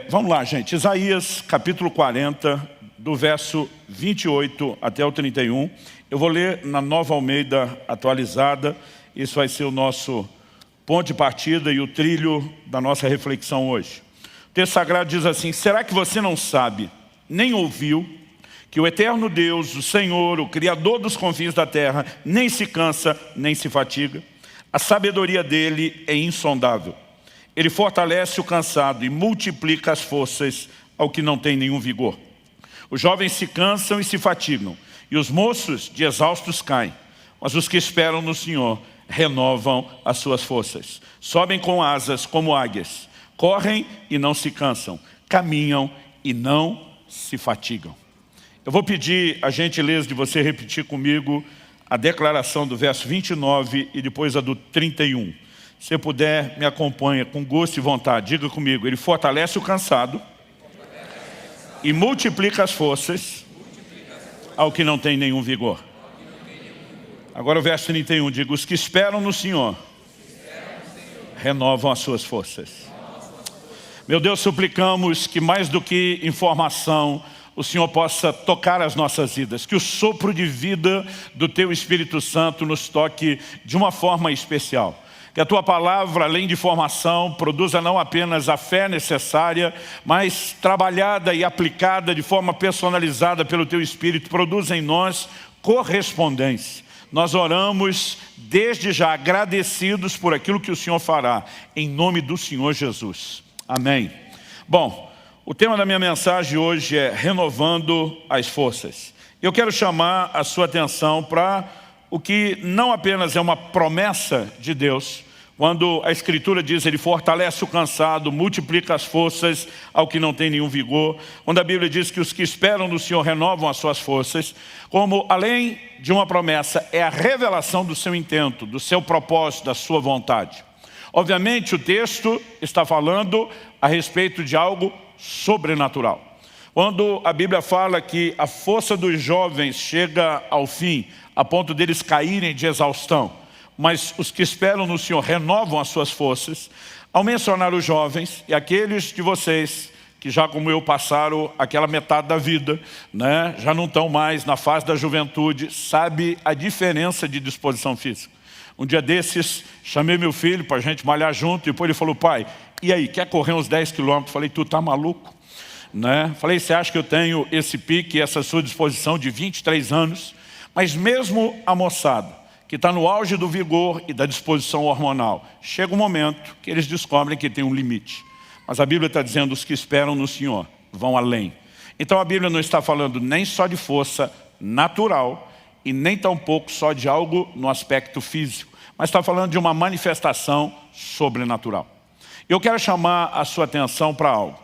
Vamos lá, gente. Isaías, capítulo 40, do verso 28 até o 31. Eu vou ler na Nova Almeida atualizada. Isso vai ser o nosso ponto de partida e o trilho da nossa reflexão hoje. O texto sagrado diz assim: será que você não sabe, nem ouviu, que o eterno Deus, o Senhor, o Criador dos confins da terra, nem se cansa, nem se fatiga? A sabedoria dele é insondável. Ele fortalece o cansado e multiplica as forças ao que não tem nenhum vigor. Os jovens se cansam e se fatigam, e os moços de exaustos caem. Mas os que esperam no Senhor renovam as suas forças. Sobem com asas como águias. Correm e não se cansam. Caminham e não se fatigam. Eu vou pedir a gentileza de você repetir comigo a declaração do verso 29 e depois a do 31. Se você puder, me acompanha com gosto e vontade. Diga comigo: ele fortalece o cansado e multiplica as forças ao que não tem nenhum vigor. Agora o verso 31, diga: os que esperam no Senhor renovam as suas forças. Meu Deus, suplicamos que mais do que informação, o Senhor possa tocar as nossas vidas, que o sopro de vida do Teu Espírito Santo nos toque de uma forma especial. Que a Tua palavra, além de formação, produza não apenas a fé necessária, mas trabalhada e aplicada de forma personalizada pelo Teu Espírito, produza em nós correspondência. Nós oramos desde já agradecidos por aquilo que o Senhor fará, em nome do Senhor Jesus. Amém. Bom, o tema da minha mensagem hoje é renovando as forças. Eu quero chamar a sua atenção para o que não apenas é uma promessa de Deus, quando a Escritura diz: ele fortalece o cansado, multiplica as forças ao que não tem nenhum vigor. Quando a Bíblia diz que os que esperam no Senhor renovam as suas forças, como além de uma promessa, é a revelação do seu intento, do seu propósito, da sua vontade. Obviamente o texto está falando a respeito de algo sobrenatural. Quando a Bíblia fala que a força dos jovens chega ao fim, a ponto deles caírem de exaustão, mas os que esperam no Senhor renovam as suas forças, ao mencionar os jovens e aqueles de vocês que já como eu passaram aquela metade da vida, né, já não estão mais na fase da juventude, sabe a diferença de disposição física. Um dia desses, chamei meu filho para a gente malhar junto, e depois ele falou: pai, e aí, quer correr uns 10 quilômetros? Falei: tu tá maluco? Né? Falei: você acha que eu tenho esse pique, essa sua disposição de 23 anos? Mas mesmo a moçada, que está no auge do vigor e da disposição hormonal, chega um momento que eles descobrem que tem um limite. Mas a Bíblia está dizendo: os que esperam no Senhor vão além. Então a Bíblia não está falando nem só de força natural e nem tampouco só de algo no aspecto físico, mas está falando de uma manifestação sobrenatural. Eu quero chamar a sua atenção para algo.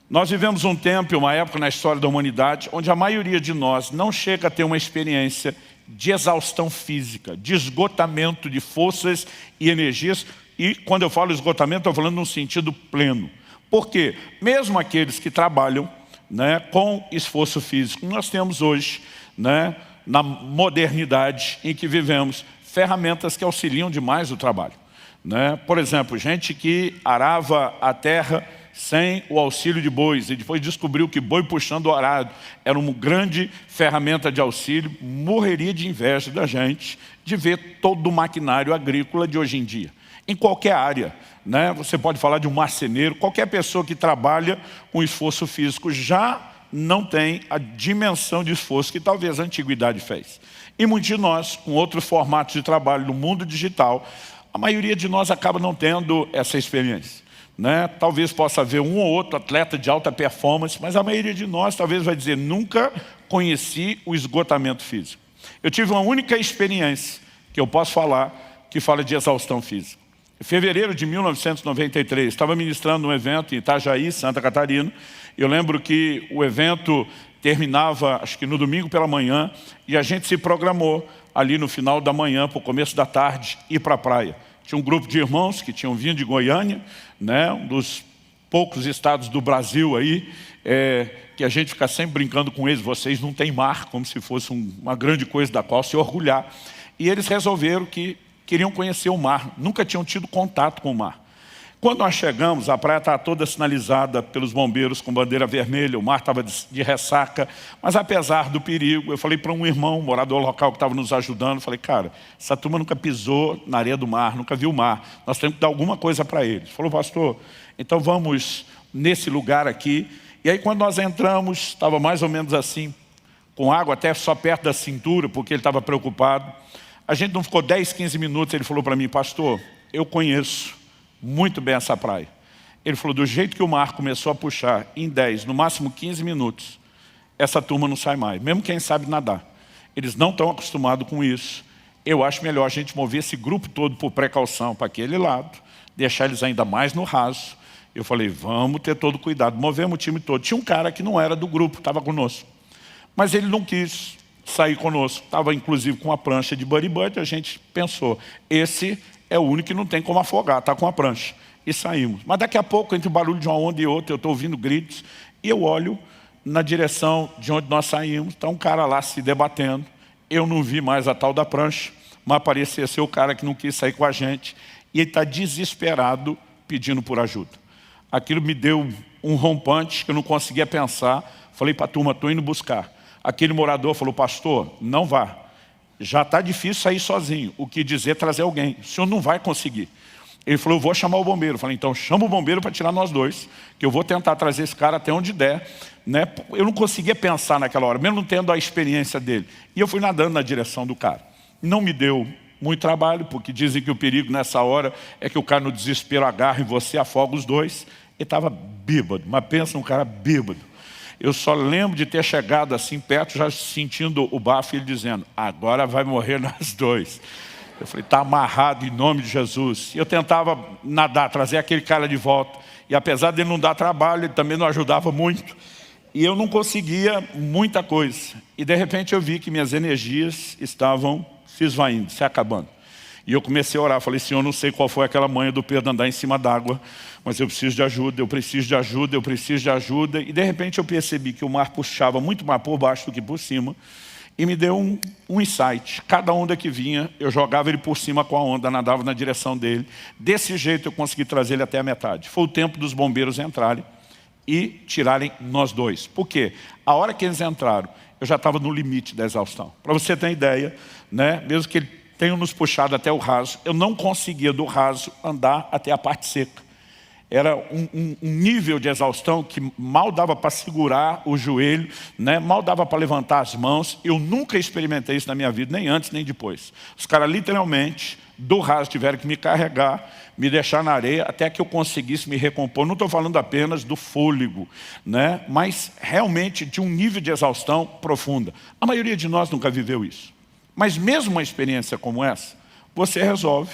Nós vivemos um tempo, uma época na história da humanidade, onde a maioria de nós não chega a ter uma experiência de exaustão física, de esgotamento de forças e energias. E quando eu falo esgotamento, estou falando num sentido pleno. Por quê? Mesmo aqueles que trabalham, né, com esforço físico, nós temos hoje, né, na modernidade em que vivemos, ferramentas que auxiliam demais o trabalho. Né? Por exemplo, gente que arava a terra sem o auxílio de bois, e depois descobriu que boi puxando o arado era uma grande ferramenta de auxílio, morreria de inveja da gente de ver todo o maquinário agrícola de hoje em dia. Em qualquer área, né? Você pode falar de um marceneiro, qualquer pessoa que trabalha com esforço físico já não tem a dimensão de esforço que talvez a antiguidade fez. E muitos de nós, com outros formatos de trabalho no mundo digital, a maioria de nós acaba não tendo essa experiência. Né? Talvez possa haver um ou outro atleta de alta performance, mas a maioria de nós talvez vai dizer: nunca conheci o esgotamento físico. Eu tive uma única experiência que eu posso falar, que fala de exaustão física. Em fevereiro de 1993, estava ministrando um evento em Itajaí, Santa Catarina. Eu lembro que o evento terminava, acho que no domingo pela manhã, e a gente se programou ali no final da manhã, para o começo da tarde, ir para a praia. Tinha um grupo de irmãos que tinham vindo de Goiânia, né, um dos poucos estados do Brasil aí, que a gente fica sempre brincando com eles: vocês não têm mar, como se fosse uma grande coisa da qual se orgulhar. E eles resolveram que queriam conhecer o mar, nunca tinham tido contato com o mar. Quando nós chegamos, a praia estava toda sinalizada pelos bombeiros com bandeira vermelha, o mar estava de ressaca, mas apesar do perigo, eu falei para um irmão, um morador local que estava nos ajudando, falei, cara, essa turma nunca pisou na areia do mar, nunca viu o mar, nós temos que dar alguma coisa para eles. Ele falou, pastor, então vamos nesse lugar aqui. E aí quando nós entramos, estava mais ou menos assim, com água até só perto da cintura, porque ele estava preocupado. A gente não ficou 10, 15 minutos, ele falou para mim, pastor, eu conheço muito bem essa praia. Ele falou, do jeito que o mar começou a puxar, em 10, no máximo 15 minutos, essa turma não sai mais, mesmo quem sabe nadar. Eles não estão acostumados com isso. Eu acho melhor a gente mover esse grupo todo por precaução para aquele lado, deixar eles ainda mais no raso. Eu falei, vamos ter todo cuidado. Movemos o time todo. Tinha um cara que não era do grupo, estava conosco. Mas ele não quis sair conosco. Estava inclusive com uma prancha de buddy-buddy. A gente pensou, esse é o único que não tem como afogar, está com a prancha. E saímos. Mas daqui a pouco, entre o barulho de uma onda e outra, eu estou ouvindo gritos, e eu olho na direção de onde nós saímos, está um cara lá se debatendo. Eu não vi mais a tal da prancha, mas parecia ser o cara que não quis sair com a gente, e ele está desesperado pedindo por ajuda. Aquilo me deu um rompante que eu não conseguia pensar. Falei para a turma, estou indo buscar. Aquele morador falou, pastor, não vá. Já está difícil sair sozinho. O que dizer trazer alguém. O senhor não vai conseguir. Ele falou, eu vou chamar o bombeiro. Eu falei, então chama o bombeiro para tirar nós dois, que eu vou tentar trazer esse cara até onde der. Né? Eu não conseguia pensar naquela hora, mesmo não tendo a experiência dele. E eu fui nadando na direção do cara. Não me deu muito trabalho, porque dizem que o perigo nessa hora é que o cara no desespero agarra em você, afoga os dois. Ele estava bêbado, mas pensa um cara bêbado. Eu só lembro de ter chegado assim perto, já sentindo o bafo, e ele dizendo, agora vai morrer nós dois. Eu falei, está amarrado em nome de Jesus. E eu tentava nadar, trazer aquele cara de volta. E apesar dele não dar trabalho, ele também não ajudava muito. E eu não conseguia muita coisa. E de repente eu vi que minhas energias estavam se esvaindo, se acabando. E eu comecei a orar, falei, Senhor, não sei qual foi aquela manha do Pedro andar em cima d'água, mas eu preciso de ajuda, eu preciso de ajuda, eu preciso de ajuda. E de repente eu percebi que o mar puxava muito mais por baixo do que por cima, e me deu um insight. Cada onda que vinha, eu jogava ele por cima com a onda, nadava na direção dele. Desse jeito eu consegui trazer ele até a metade. Foi o tempo dos bombeiros entrarem e tirarem nós dois. Por quê? A hora que eles entraram, eu já estava no limite da exaustão. Para você ter ideia, né? Mesmo que ele tenha nos puxado até o raso, eu não conseguia do raso andar até a parte seca. Era um nível de exaustão que mal dava para segurar o joelho, né? Mal dava para levantar as mãos. Eu nunca experimentei isso na minha vida, nem antes nem depois. Os caras literalmente, do raso, tiveram que me carregar, me deixar na areia, até que eu conseguisse me recompor. Não estou falando apenas do fôlego, né? Mas realmente de um nível de exaustão profunda. A maioria de nós nunca viveu isso. Mas mesmo uma experiência como essa, você resolve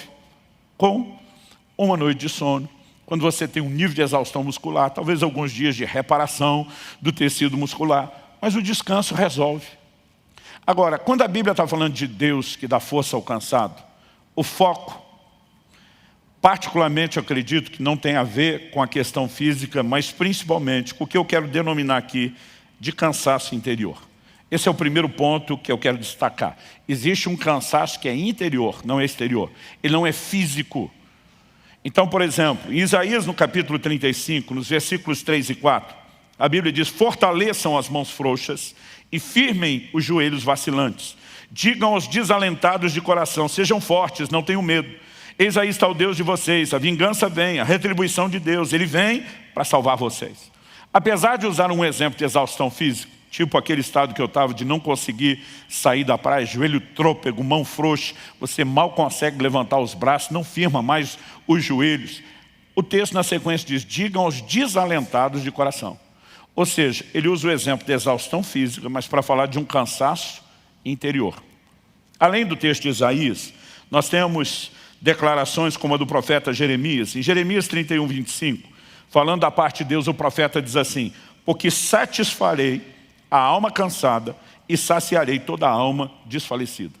com uma noite de sono, quando você tem um nível de exaustão muscular, talvez alguns dias de reparação do tecido muscular, mas o descanso resolve. Agora, quando a Bíblia está falando de Deus que dá força ao cansado, o foco, particularmente eu acredito que não tem a ver com a questão física, mas principalmente com o que eu quero denominar aqui de cansaço interior. Esse é o primeiro ponto que eu quero destacar. Existe um cansaço que é interior, não é exterior. Ele não é físico. Então, por exemplo, em Isaías, no capítulo 35, nos versículos 3 e 4, a Bíblia diz, fortaleçam as mãos frouxas e firmem os joelhos vacilantes. Digam aos desalentados de coração, sejam fortes, não tenham medo. Eis aí está o Deus de vocês, a vingança vem, a retribuição de Deus, Ele vem para salvar vocês. Apesar de usar um exemplo de exaustão física, tipo aquele estado que eu estava de não conseguir sair da praia, joelho trôpego, mão frouxa, você mal consegue levantar os braços, não firma mais os joelhos. O texto na sequência diz, digam aos desalentados de coração. Ou seja, ele usa o exemplo de exaustão física, mas para falar de um cansaço interior. Além do texto de Isaías, nós temos declarações como a do profeta Jeremias. Em Jeremias 31, 25, falando da parte de Deus, o profeta diz assim, porque satisfarei a alma cansada e saciarei toda a alma desfalecida.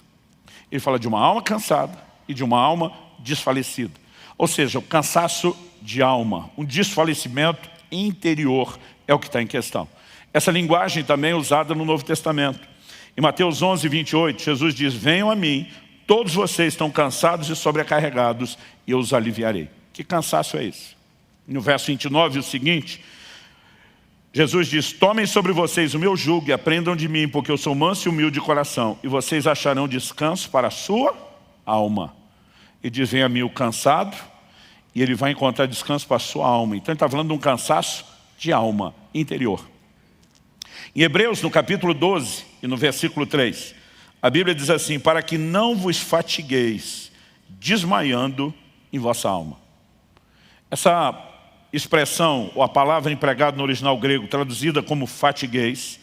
Ele fala de uma alma cansada e de uma alma desfalecida. Ou seja, o cansaço de alma, um desfalecimento interior é o que está em questão. Essa linguagem também é usada no Novo Testamento. Em Mateus 11, 28, Jesus diz, venham a mim, todos vocês estão cansados e sobrecarregados, e eu os aliviarei. Que cansaço é esse? No verso 29, o seguinte, Jesus diz, tomem sobre vocês o meu jugo e aprendam de mim, porque eu sou manso e humilde de coração, e vocês acharão descanso para a sua alma. E diz, vem a mim o cansado, e ele vai encontrar descanso para a sua alma. Então ele está falando de um cansaço de alma interior. Em Hebreus, no capítulo 12 e no versículo 3, a Bíblia diz assim, para que não vos fatigueis, desmaiando em vossa alma. Essa expressão, ou a palavra empregada no original grego, traduzida como fatigueis,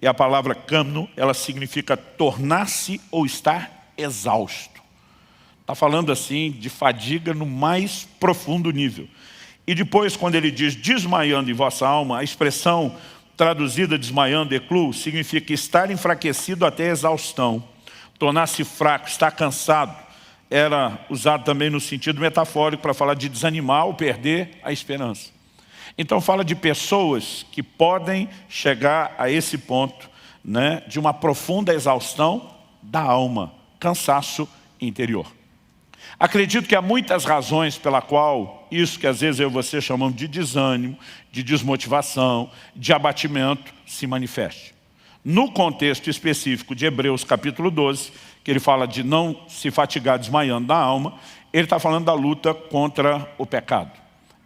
é a palavra kamno, ela significa tornar-se ou estar exausto. Está falando assim de fadiga no mais profundo nível. E depois, quando ele diz desmaiando em vossa alma, a expressão traduzida desmaiando, eclu, significa estar enfraquecido até exaustão, tornar-se fraco, estar cansado. Era usado também no sentido metafórico para falar de desanimar ou perder a esperança. Então fala de pessoas que podem chegar a esse ponto, né, de uma profunda exaustão da alma, cansaço interior. Acredito que há muitas razões pela qual isso que às vezes eu e você chamamos de desânimo, de desmotivação, de abatimento, se manifeste. No contexto específico de Hebreus capítulo 12, que ele fala de não se fatigar desmaiando na alma, ele está falando da luta contra o pecado.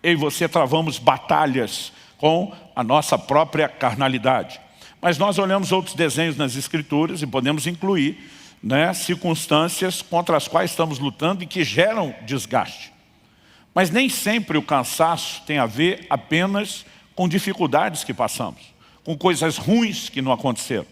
Eu e você travamos batalhas com a nossa própria carnalidade. Mas nós olhamos outros desenhos nas Escrituras e podemos incluir, né, circunstâncias contra as quais estamos lutando e que geram desgaste. Mas nem sempre o cansaço tem a ver apenas com dificuldades que passamos, com coisas ruins que não aconteceram.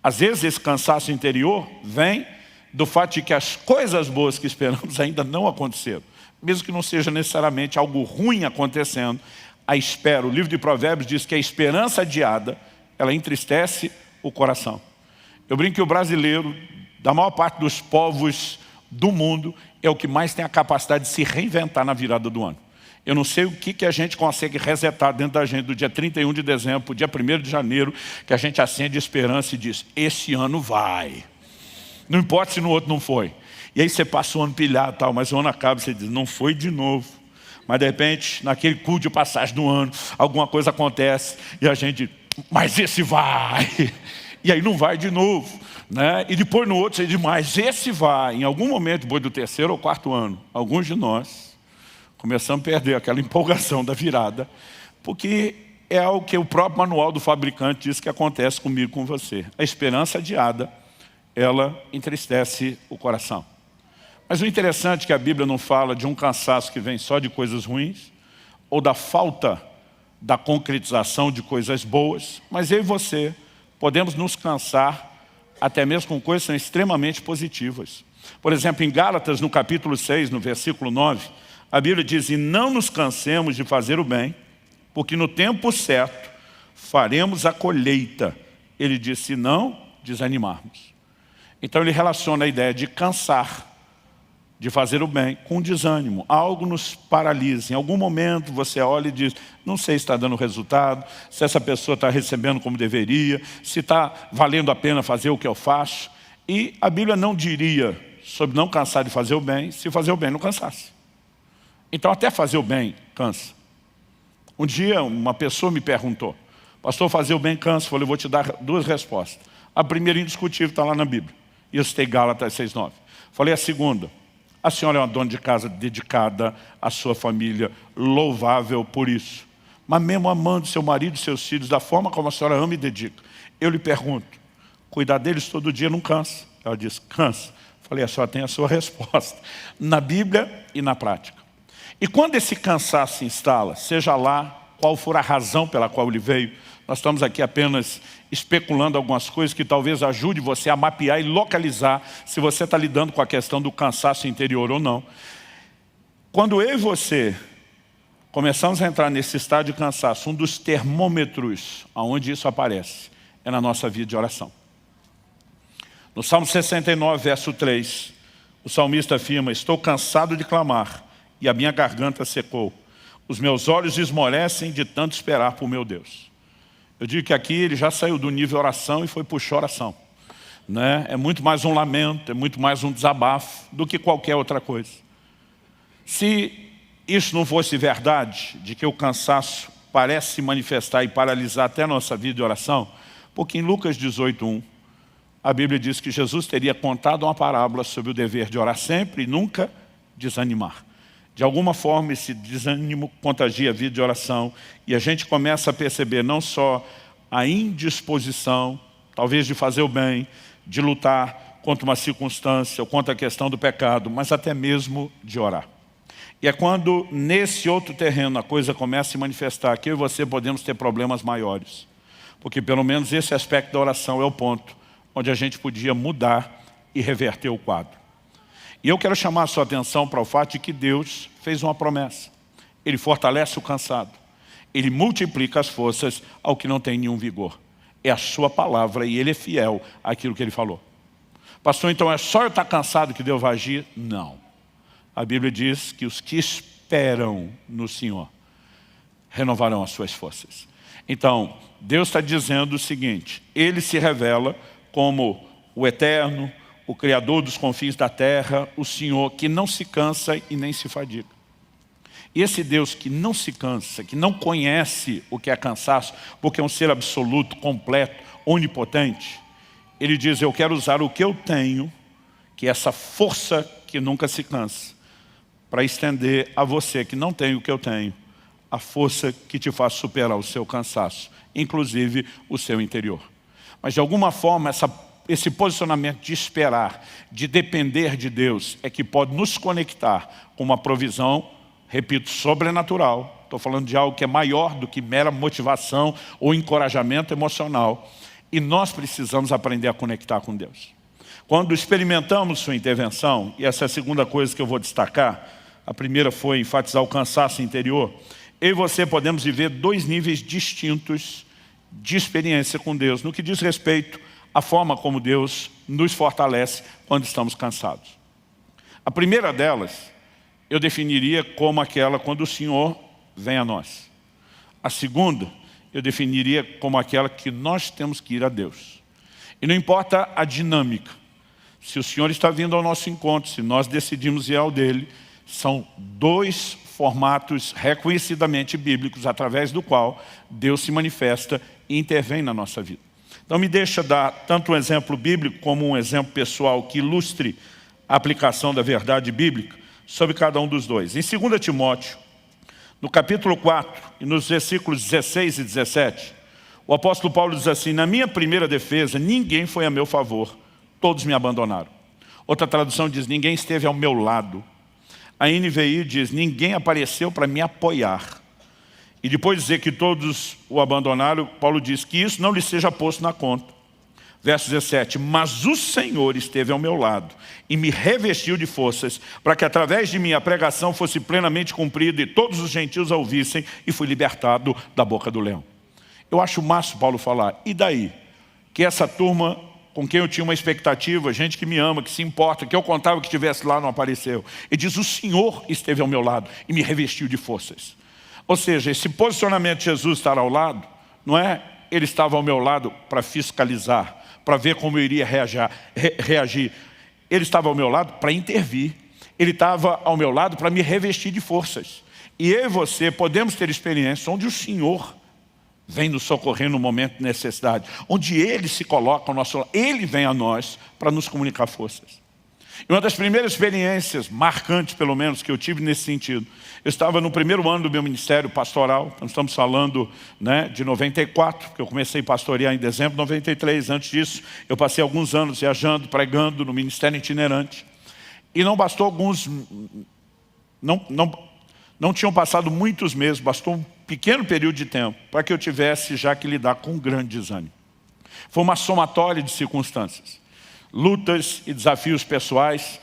Às vezes esse cansaço interior vem do fato de que as coisas boas que esperamos ainda não aconteceram. Mesmo que não seja necessariamente algo ruim acontecendo, a espera, o livro de Provérbios diz que a esperança adiada, ela entristece o coração. Eu brinco que o brasileiro, da maior parte dos povos do mundo, é o que mais tem a capacidade de se reinventar na virada do ano. Eu não sei o que a gente consegue resetar dentro da gente do dia 31 de dezembro para o dia 1º de janeiro, que a gente acende esperança e diz, esse ano vai. Não importa se no outro não foi. E aí você passa o ano pilhado, tal, mas o ano acaba e você diz, não foi de novo. Mas de repente, naquele culto de passagem do ano, alguma coisa acontece e a gente, mas esse vai. E aí não vai de novo, né? E depois no outro você diz, mas esse vai. Em algum momento, depois do 3º ou 4º ano, alguns de nós começamos a perder aquela empolgação da virada, porque é algo que o próprio manual do fabricante diz que acontece comigo e com você. A esperança adiada, ela entristece o coração. Mas o interessante é que a Bíblia não fala de um cansaço que vem só de coisas ruins, ou da falta da concretização de coisas boas, mas eu e você podemos nos cansar até mesmo com coisas que são extremamente positivas. Por exemplo, em Gálatas, no capítulo 6, no versículo 9, a Bíblia diz, e não nos cansemos de fazer o bem, porque no tempo certo faremos a colheita. Ele diz, se não desanimarmos. Então ele relaciona a ideia de cansar, de fazer o bem, com desânimo. Algo nos paralisa. Em algum momento você olha e diz, não sei se está dando resultado, se essa pessoa está recebendo como deveria, se está valendo a pena fazer o que eu faço. E a Bíblia não diria sobre não cansar de fazer o bem, se fazer o bem não cansasse. Então até fazer o bem cansa. Um dia uma pessoa me perguntou, pastor, fazer o bem cansa? Eu falei, vou te dar duas respostas. A primeira indiscutível está lá na Bíblia. E eu citei Gálatas 6,9. Falei a segunda, a senhora é uma dona de casa dedicada à sua família, louvável por isso. Mas mesmo amando seu marido e seus filhos da forma como a senhora ama e dedica, eu lhe pergunto, cuidar deles todo dia não cansa? Ela disse, cansa. Falei, a senhora tem a sua resposta, na Bíblia e na prática. E quando esse cansaço se instala, seja lá qual for a razão pela qual ele veio, nós estamos aqui apenas especulando algumas coisas que talvez ajude você a mapear e localizar se você está lidando com a questão do cansaço interior ou não. Quando eu e você começamos a entrar nesse estado de cansaço, um dos termômetros onde isso aparece é na nossa vida de oração. No Salmo 69, verso 3, o salmista afirma, estou cansado de clamar e a minha garganta secou. Os meus olhos esmorecem de tanto esperar por meu Deus. Eu digo que aqui ele já saiu do nível oração e foi para o choração, né? É muito mais um lamento, é muito mais um desabafo do que qualquer outra coisa. Se isso não fosse verdade, de que o cansaço parece se manifestar e paralisar até a nossa vida de oração, porque em Lucas 18:1, a Bíblia diz que Jesus teria contado uma parábola sobre o dever de orar sempre e nunca desanimar. De alguma forma, esse desânimo contagia a vida de oração e a gente começa a perceber não só a indisposição, talvez de fazer o bem, de lutar contra uma circunstância ou contra a questão do pecado, mas até mesmo de orar. E é quando nesse outro terreno a coisa começa a se manifestar que eu e você podemos ter problemas maiores. Porque pelo menos esse aspecto da oração é o ponto onde a gente podia mudar e reverter o quadro. E eu quero chamar a sua atenção para o fato de que Deus fez uma promessa. Ele fortalece o cansado. Ele multiplica as forças ao que não tem nenhum vigor. É a sua palavra e Ele é fiel àquilo que Ele falou. Pastor, então é só eu estar cansado que Deus vai agir? Não. A Bíblia diz que os que esperam no Senhor renovarão as suas forças. Então, Deus está dizendo o seguinte, Ele se revela como o Eterno, o Criador dos confins da terra, o Senhor que não se cansa e nem se fadiga. E esse Deus que não se cansa, que não conhece o que é cansaço, porque é um ser absoluto, completo, onipotente, Ele diz, eu quero usar o que eu tenho, que é essa força que nunca se cansa, para estender a você que não tem o que eu tenho, a força que te faz superar o seu cansaço, inclusive o seu interior. Mas de alguma forma esse posicionamento de esperar, de depender de Deus, é que pode nos conectar com uma provisão, repito, sobrenatural. Estou falando de algo que é maior do que mera motivação ou encorajamento emocional. E nós precisamos aprender a conectar com Deus. Quando experimentamos sua intervenção, e essa é a segunda coisa que eu vou destacar, a primeira foi enfatizar o cansaço interior, eu e você podemos viver dois níveis distintos de experiência com Deus, no que diz respeito à forma como Deus nos fortalece quando estamos cansados. A primeira delas, eu definiria como aquela quando o Senhor vem a nós. A segunda, eu definiria como aquela que nós temos que ir a Deus. E não importa a dinâmica, se o Senhor está vindo ao nosso encontro, se nós decidimos ir ao dele, são dois formatos reconhecidamente bíblicos, através do qual Deus se manifesta e intervém na nossa vida. Então me deixa dar tanto um exemplo bíblico como um exemplo pessoal que ilustre a aplicação da verdade bíblica sobre cada um dos dois. Em 2 Timóteo, no capítulo 4, e nos versículos 16 e 17, o apóstolo Paulo diz assim, na minha primeira defesa, ninguém foi a meu favor, todos me abandonaram. Outra tradução diz, ninguém esteve ao meu lado. A NVI diz, ninguém apareceu para me apoiar. E depois de dizer que todos o abandonaram, Paulo diz que isso não lhe seja posto na conta. Verso 17, mas o Senhor esteve ao meu lado e me revestiu de forças para que através de mim a pregação fosse plenamente cumprida e todos os gentios a ouvissem e fui libertado da boca do leão. Eu acho massa Paulo falar, e daí? Que essa turma com quem eu tinha uma expectativa, gente que me ama, que se importa, que eu contava que estivesse lá, não apareceu. Ele diz, o Senhor esteve ao meu lado e me revestiu de forças. Ou seja, esse posicionamento de Jesus estar ao lado, não é ele estava ao meu lado para fiscalizar, para ver como eu iria reagir. Ele estava ao meu lado para intervir. Ele estava ao meu lado para me revestir de forças. E eu e você podemos ter experiências onde o Senhor vem nos socorrer no momento de necessidade, onde Ele se coloca ao nosso lado, Ele vem a nós para nos comunicar forças. E uma das primeiras experiências, marcantes pelo menos, que eu tive nesse sentido, eu estava no primeiro ano do meu ministério pastoral, nós estamos falando de 94, porque eu comecei a pastorear em dezembro de 93, antes disso eu passei alguns anos viajando, pregando no ministério itinerante, e não bastou alguns, não tinham passado muitos meses, bastou um pequeno período de tempo para que eu tivesse já que lidar com um grande desânimo. Foi uma somatória de circunstâncias, lutas e desafios pessoais,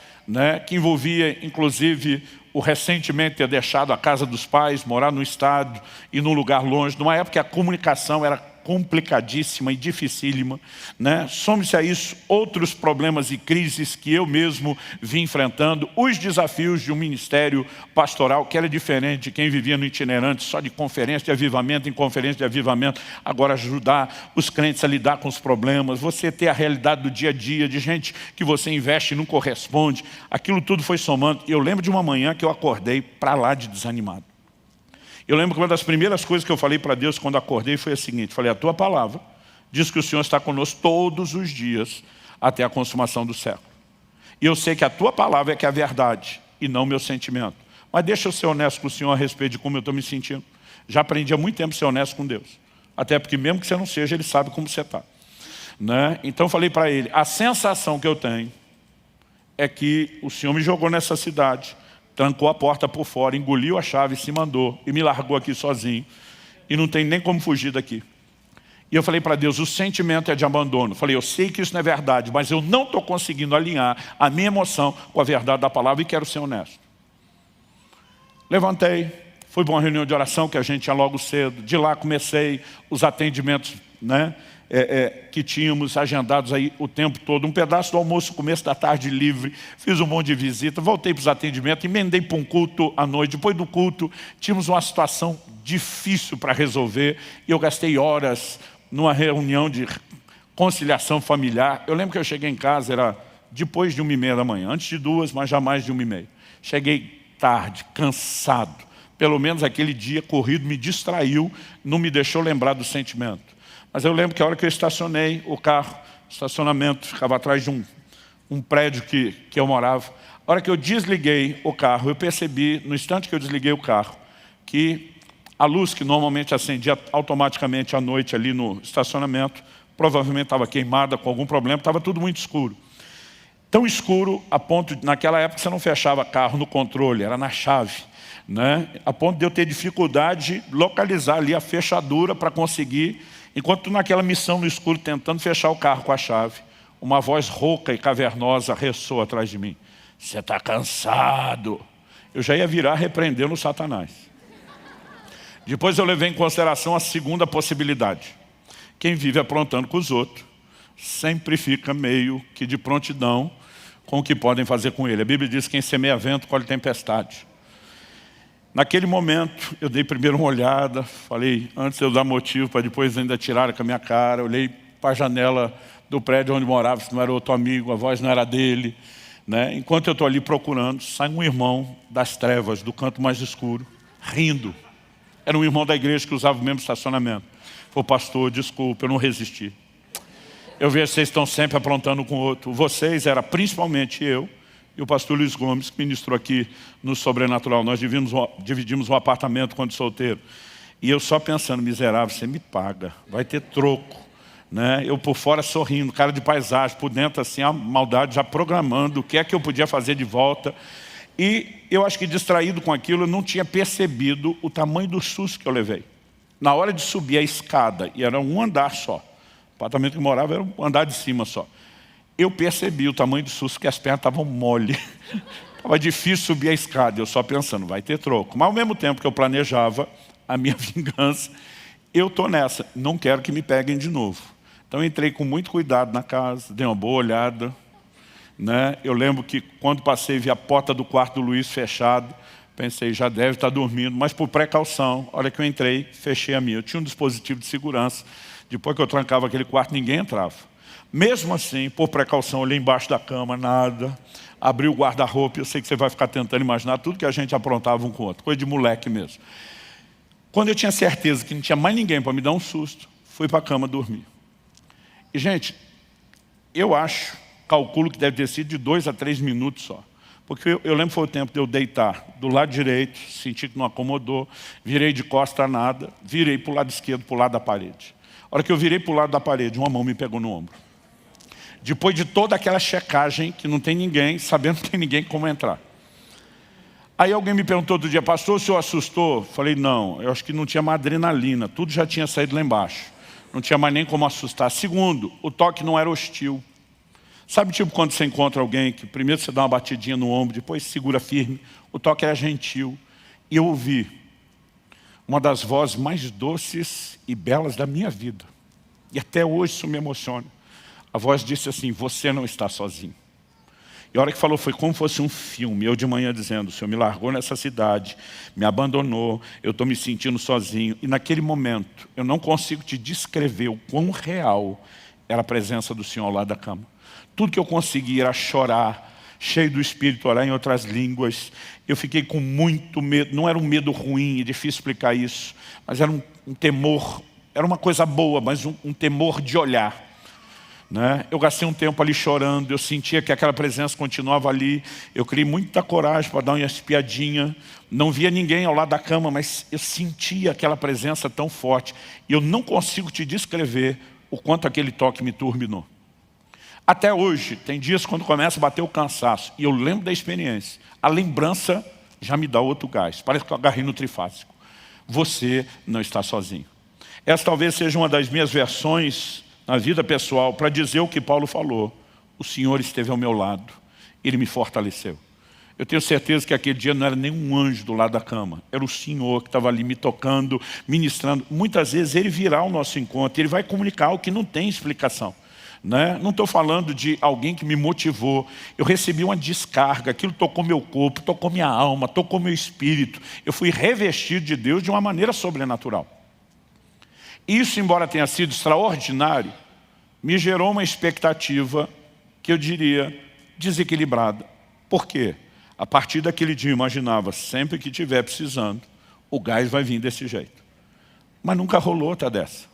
que envolvia inclusive o recentemente ter deixado a casa dos pais, morar no estado e num lugar longe, numa época que a comunicação era complicadíssima e dificílima, né? Some-se a isso outros problemas e crises que eu mesmo vim enfrentando, os desafios de um ministério pastoral que era diferente de quem vivia no itinerante, só de conferência de avivamento em conferência de avivamento, agora ajudar os crentes a lidar com os problemas, você ter a realidade do dia a dia, de gente que você investe e não corresponde, aquilo tudo foi somando. Eu lembro de uma manhã que eu acordei para lá de desanimado. Eu lembro que uma das primeiras coisas que eu falei para Deus quando acordei foi a seguinte, falei, a tua palavra diz que o Senhor está conosco todos os dias até a consumação do século. E eu sei que a tua palavra é que é a verdade e não o meu sentimento. Mas deixa eu ser honesto com o Senhor a respeito de como eu estou me sentindo. Já aprendi há muito tempo a ser honesto com Deus. Até porque mesmo que você não seja, Ele sabe como você está. Né? Então eu falei para Ele, a sensação que eu tenho é que o Senhor me jogou nessa cidade, trancou a porta por fora, engoliu a chave, se mandou e me largou aqui sozinho. E não tem nem como fugir daqui. E eu falei para Deus, o sentimento é de abandono. Falei, eu sei que isso não é verdade, mas eu não estou conseguindo alinhar a minha emoção com a verdade da palavra e quero ser honesto. Levantei, fui para uma reunião de oração que a gente tinha logo cedo. De lá comecei os atendimentos, né? Que tínhamos agendados aí o tempo todo, um pedaço do almoço, começo da tarde livre, fiz um monte de visita, voltei para os atendimentos, emendei para um culto à noite. Depois do culto, tínhamos uma situação difícil para resolver e eu gastei horas numa reunião de conciliação familiar. Eu lembro que eu cheguei em casa, era depois de 1h30 da manhã, antes de 2, mas jamais de 1h30. Cheguei tarde, cansado, pelo menos aquele dia corrido me distraiu, não me deixou lembrar do sentimento. Mas eu lembro que a hora que eu estacionei o carro, o estacionamento ficava atrás de um prédio que eu morava. A hora que eu desliguei o carro, eu percebi, no instante que eu desliguei o carro, que a luz que normalmente acendia automaticamente à noite ali no estacionamento, provavelmente estava queimada com algum problema, estava tudo muito escuro. Tão escuro a ponto de, naquela época, você não fechava carro no controle, era na chave. Né? A ponto de eu ter dificuldade de localizar ali a fechadura para conseguir. Enquanto naquela missão no escuro, tentando fechar o carro com a chave, uma voz rouca e cavernosa ressoa atrás de mim. Você está cansado. Eu já ia virar repreendendo o Satanás. Depois eu levei em consideração a segunda possibilidade. Quem vive aprontando com os outros, sempre fica meio que de prontidão com o que podem fazer com ele. A Bíblia diz que quem semeia vento, colhe tempestade. Naquele momento, eu dei primeiro uma olhada, falei, antes de eu dar motivo para depois ainda tirar com a minha cara, olhei para a janela do prédio onde morava, se não era outro amigo, a voz não era dele. Né? Enquanto eu estou ali procurando, sai um irmão das trevas, do canto mais escuro, rindo. Era um irmão da igreja que usava o mesmo estacionamento. Falei, pastor, desculpa, eu não resisti. Eu vejo que vocês estão sempre aprontando com o outro. Vocês, era principalmente eu, e o pastor Luiz Gomes, que ministrou aqui no Sobrenatural. Nós dividimos um apartamento quando solteiro. E eu só pensando, miserável, você me paga, vai ter troco. Né? Eu por fora sorrindo, cara de paisagem, por dentro assim, a maldade já programando o que é que eu podia fazer de volta. E eu acho que distraído com aquilo, eu não tinha percebido o tamanho do susto que eu levei. Na hora de subir a escada, e era um andar só, o apartamento que eu morava era um andar de cima só. Eu percebi o tamanho do susto, que as pernas estavam mole. Estava difícil subir a escada, eu só pensando, vai ter troco. Mas ao mesmo tempo que eu planejava a minha vingança, eu estou nessa, não quero que me peguem de novo. Então eu entrei com muito cuidado na casa, dei uma boa olhada. Né? Eu lembro que quando passei, vi a porta do quarto do Luiz fechada, pensei, já deve estar dormindo, mas por precaução, a hora que eu entrei, fechei a minha. Eu tinha um dispositivo de segurança, depois que eu trancava aquele quarto, ninguém entrava. Mesmo assim, por precaução, olhei embaixo da cama, nada. Abri o guarda-roupa, eu sei que você vai ficar tentando imaginar tudo que a gente aprontava um com o outro. Coisa de moleque mesmo. Quando eu tinha certeza que não tinha mais ninguém para me dar um susto, fui para a cama dormir. E, gente, eu calculo que deve ter sido de 2 a 3 minutos só. Porque eu lembro que foi o tempo de eu deitar do lado direito, senti que não acomodou, virei de costa a nada, virei para o lado esquerdo, para o lado da parede. A hora que eu virei para o lado da parede, uma mão me pegou no ombro. Depois de toda aquela checagem, que não tem ninguém, sabendo que não tem ninguém como entrar. Aí alguém me perguntou outro dia, pastor, o senhor assustou? Falei, não, eu acho que não tinha mais adrenalina, tudo já tinha saído lá embaixo. Não tinha mais nem como assustar. Segundo, o toque não era hostil. Sabe tipo quando você encontra alguém que primeiro você dá uma batidinha no ombro, depois segura firme? O toque era gentil. E eu ouvi uma das vozes mais doces e belas da minha vida. E até hoje isso me emociona. A voz disse assim, você não está sozinho. E a hora que falou foi como se fosse um filme. Eu de manhã dizendo, o Senhor me largou nessa cidade, me abandonou, eu estou me sentindo sozinho. E naquele momento, eu não consigo te descrever o quão real era a presença do Senhor lá da cama. Tudo que eu consegui era chorar, cheio do Espírito, orar em outras línguas. Eu fiquei com muito medo, não era um medo ruim, é difícil explicar isso, mas era um temor, era uma coisa boa, mas um temor de olhar. Né? Eu gastei um tempo ali chorando, eu sentia que aquela presença continuava ali, eu criei muita coragem para dar uma espiadinha, não via ninguém ao lado da cama, mas eu sentia aquela presença tão forte, e eu não consigo te descrever o quanto aquele toque me turbinou. Até hoje, tem dias quando começa a bater o cansaço, e eu lembro da experiência, a lembrança já me dá outro gás, parece que eu agarrei no trifásico. Você não está sozinho. Essa talvez seja uma das minhas versões na vida pessoal, para dizer o que Paulo falou. O Senhor esteve ao meu lado, Ele me fortaleceu. Eu tenho certeza que aquele dia não era nenhum anjo do lado da cama, era o Senhor que estava ali me tocando, ministrando. Muitas vezes Ele virá ao nosso encontro, Ele vai comunicar algo que não tem explicação. Né? Não estou falando de alguém que me motivou, eu recebi uma descarga, aquilo tocou meu corpo, tocou minha alma, tocou meu espírito. Eu fui revestido de Deus de uma maneira sobrenatural. Isso, embora tenha sido extraordinário, me gerou uma expectativa que eu diria desequilibrada. Por quê? A partir daquele dia eu imaginava, sempre que estiver precisando, o gás vai vir desse jeito. Mas nunca rolou outra dessa.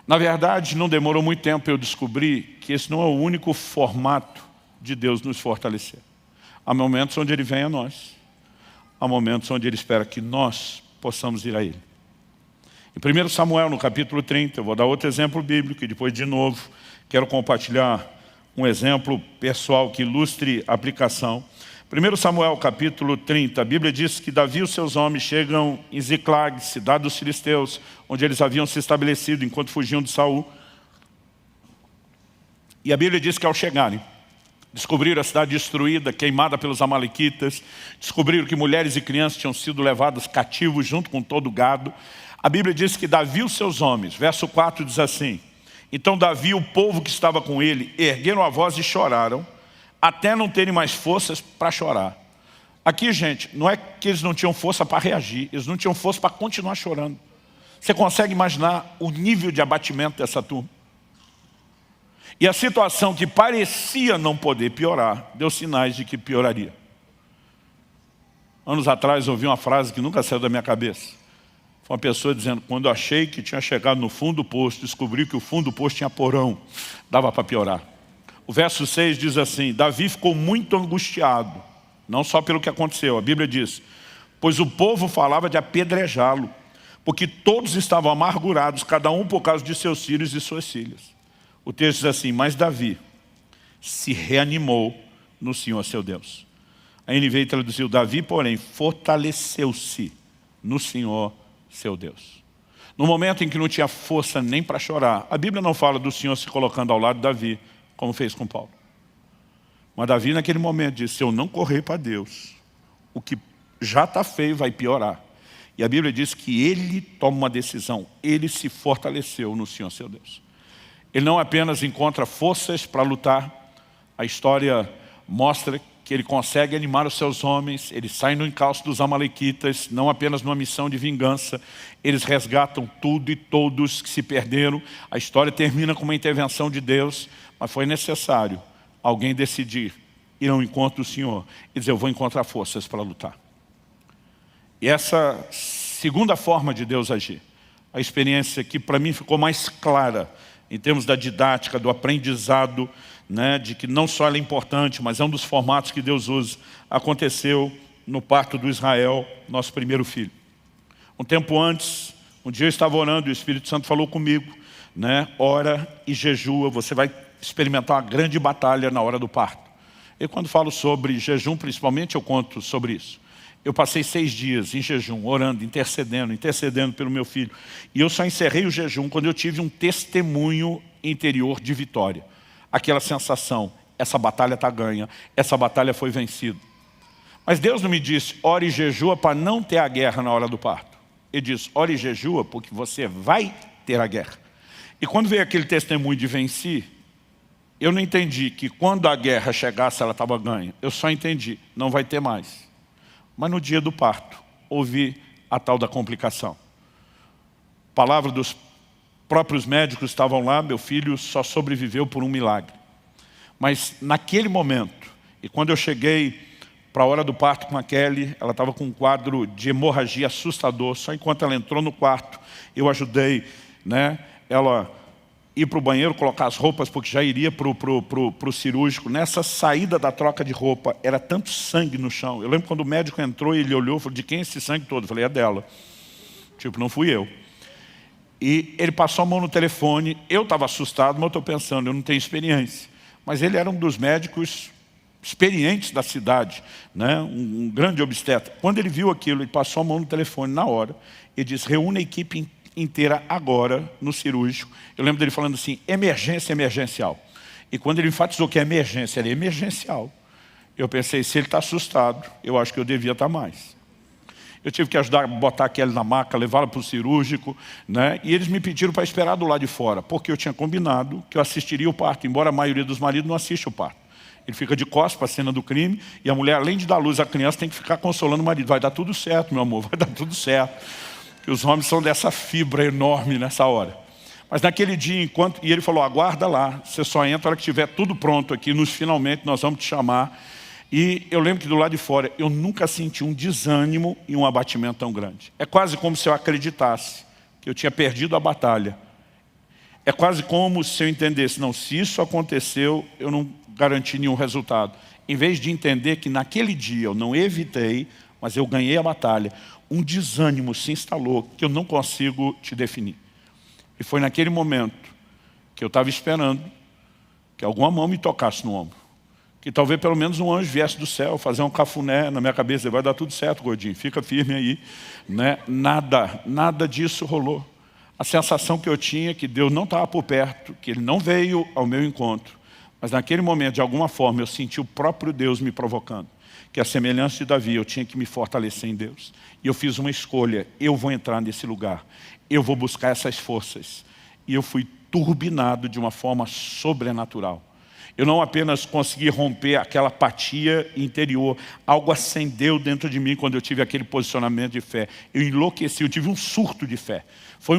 Na verdade, não demorou muito tempo para eu descobrir que esse não é o único formato de Deus nos fortalecer. Há momentos onde Ele vem a nós. Há momentos onde Ele espera que nós possamos ir a Ele. Em 1 Samuel, no capítulo 30, eu vou dar outro exemplo bíblico e depois, de novo, quero compartilhar um exemplo pessoal que ilustre a aplicação. 1 Samuel, capítulo 30, a Bíblia diz que Davi e os seus homens chegam em Ziclag, cidade dos filisteus, onde eles haviam se estabelecido enquanto fugiam de Saul. E a Bíblia diz que ao chegarem, descobriram a cidade destruída, queimada pelos amalequitas, descobriram que mulheres e crianças tinham sido levadas cativos junto com todo o gado. A Bíblia diz que Davi e os seus homens, verso 4 diz assim, então Davi e o povo que estava com ele ergueram a voz e choraram, até não terem mais forças para chorar. Aqui, gente, não é que eles não tinham força para reagir, eles não tinham força para continuar chorando. Você consegue imaginar o nível de abatimento dessa turma? E a situação que parecia não poder piorar, deu sinais de que pioraria. Anos atrás eu ouvi uma frase que nunca saiu da minha cabeça. Foi uma pessoa dizendo, quando eu achei que tinha chegado no fundo do poço, descobri que o fundo do poço tinha porão, dava para piorar. O verso 6 diz assim, Davi ficou muito angustiado, não só pelo que aconteceu, a Bíblia diz, pois o povo falava de apedrejá-lo, porque todos estavam amargurados, cada um por causa de seus filhos e suas filhas. O texto diz assim, mas Davi se reanimou no Senhor seu Deus. A NVI traduziu, Davi, porém, fortaleceu-se no Senhor seu Deus. No momento em que não tinha força nem para chorar, a Bíblia não fala do Senhor se colocando ao lado de Davi, como fez com Paulo. Mas Davi naquele momento disse, se eu não correr para Deus, o que já está feio vai piorar. E a Bíblia diz que ele toma uma decisão, ele se fortaleceu no Senhor seu Deus. Ele não apenas encontra forças para lutar, a história mostra que ele consegue animar os seus homens, eles saem no encalço dos amalequitas, não apenas numa missão de vingança, eles resgatam tudo e todos que se perderam. A história termina com uma intervenção de Deus, mas foi necessário alguém decidir ir ao encontro do Senhor e dizer, eu vou encontrar forças para lutar. E essa segunda forma de Deus agir, a experiência que para mim ficou mais clara, em termos da didática, do aprendizado, né, de que não só ela é importante, mas é um dos formatos que Deus usa, aconteceu no parto do Israel, nosso primeiro filho. Um tempo antes, um dia eu estava orando e o Espírito Santo falou comigo, né, ora e jejua, você vai experimentar uma grande batalha na hora do parto. E quando falo sobre jejum, principalmente, eu conto sobre isso. Eu passei 6 dias em jejum, orando, intercedendo pelo meu filho. E eu só encerrei o jejum quando eu tive um testemunho interior de vitória. Aquela sensação, essa batalha está ganha, essa batalha foi vencida. Mas Deus não me disse, ore e jejua para não ter a guerra na hora do parto. Ele disse, ore e jejua porque você vai ter a guerra. E quando veio aquele testemunho de venci, eu não entendi que quando a guerra chegasse ela estava ganha. Eu só entendi, não vai ter mais. Mas no dia do parto, ouvi a tal da complicação. Palavra dos próprios médicos estavam lá, meu filho só sobreviveu por um milagre. Mas naquele momento, e quando eu cheguei para a hora do parto com a Kelly, ela estava com um quadro de hemorragia assustador. Só enquanto ela entrou no quarto, eu ajudei, né, ela ir para o banheiro, colocar as roupas, porque já iria para o cirúrgico. Nessa saída da troca de roupa, era tanto sangue no chão. Eu lembro quando o médico entrou e ele olhou e falou, de quem é esse sangue todo? Eu falei, é dela. Tipo, não fui eu. E ele passou a mão no telefone, eu estava assustado, mas eu estou pensando, eu não tenho experiência. Mas ele era um dos médicos experientes da cidade, né? Um grande obstetra. Quando ele viu aquilo, ele passou a mão no telefone na hora e disse, reúne a equipe inteira agora no cirúrgico. Eu lembro dele falando assim, emergência emergencial. E quando ele enfatizou que é emergência, era emergencial. Eu pensei, se ele está assustado, eu acho que eu devia estar mais. Eu tive que ajudar a botar aquele na maca, levá-la para o cirúrgico, né? E eles me pediram para esperar do lado de fora, porque eu tinha combinado que eu assistiria o parto, embora a maioria dos maridos não assista o parto. Ele fica de costas para a cena do crime, e a mulher, além de dar luz à criança, tem que ficar consolando o marido. Vai dar tudo certo, meu amor, vai dar tudo certo. Porque os homens são dessa fibra enorme nessa hora. Mas naquele dia, e ele falou, aguarda lá, você só entra a hora que estiver tudo pronto aqui, finalmente nós vamos te chamar. E eu lembro que do lado de fora, eu nunca senti um desânimo e um abatimento tão grande. É quase como se eu acreditasse que eu tinha perdido a batalha. É quase como se eu entendesse, não, se isso aconteceu, eu não garanti nenhum resultado. Em vez de entender que naquele dia eu não evitei, mas eu ganhei a batalha, um desânimo se instalou que eu não consigo te definir. E foi naquele momento que eu estava esperando que alguma mão me tocasse no ombro. Que talvez pelo menos um anjo viesse do céu, fazer um cafuné na minha cabeça, vai dar tudo certo, gordinho, fica firme aí. Né? Nada disso rolou. A sensação que eu tinha é que Deus não estava por perto, que Ele não veio ao meu encontro. Mas naquele momento, de alguma forma, eu senti o próprio Deus me provocando. Que a semelhança de Davi, eu tinha que me fortalecer em Deus. E eu fiz uma escolha, eu vou entrar nesse lugar. Eu vou buscar essas forças. E eu fui turbinado de uma forma sobrenatural. Eu não apenas consegui romper aquela apatia interior, algo acendeu dentro de mim quando eu tive aquele posicionamento de fé. Eu enlouqueci, eu tive um surto de fé. Foi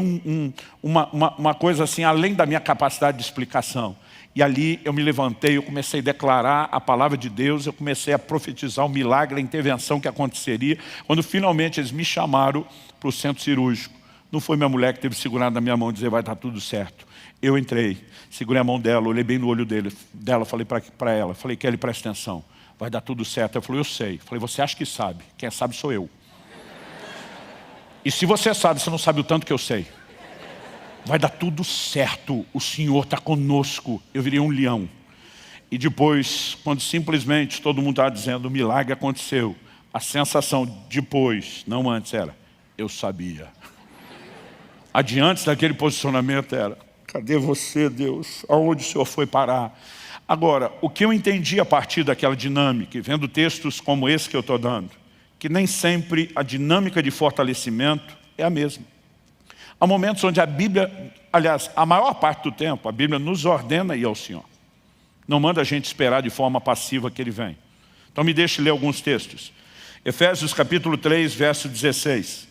uma coisa assim, além da minha capacidade de explicação. E ali eu me levantei, eu comecei a declarar a palavra de Deus, eu comecei a profetizar o milagre, a intervenção que aconteceria. Quando finalmente eles me chamaram para o centro cirúrgico, não foi minha mulher que teve segurado na minha mão e dizer, vai estar tudo certo. Eu entrei, segurei a mão dela, olhei bem no olho dela, falei para ela, falei, Kelly, presta atenção, vai dar tudo certo. Ela falou, eu sei. Falei, você acha que sabe? Quem sabe sou eu. E se você sabe, você não sabe o tanto que eu sei. Vai dar tudo certo, o Senhor está conosco. Eu virei um leão. E depois, quando simplesmente todo mundo estava dizendo, o milagre aconteceu, a sensação depois, não antes, era, eu sabia. Adiante daquele posicionamento era, cadê você, Deus? Aonde o Senhor foi parar? Agora, o que eu entendi a partir daquela dinâmica, vendo textos como esse que eu estou dando, que nem sempre a dinâmica de fortalecimento é a mesma. Há momentos onde a Bíblia, aliás, a maior parte do tempo, a Bíblia nos ordena ir ao Senhor. Não manda a gente esperar de forma passiva que Ele vem. Então me deixe ler alguns textos. Efésios capítulo 3, verso 16.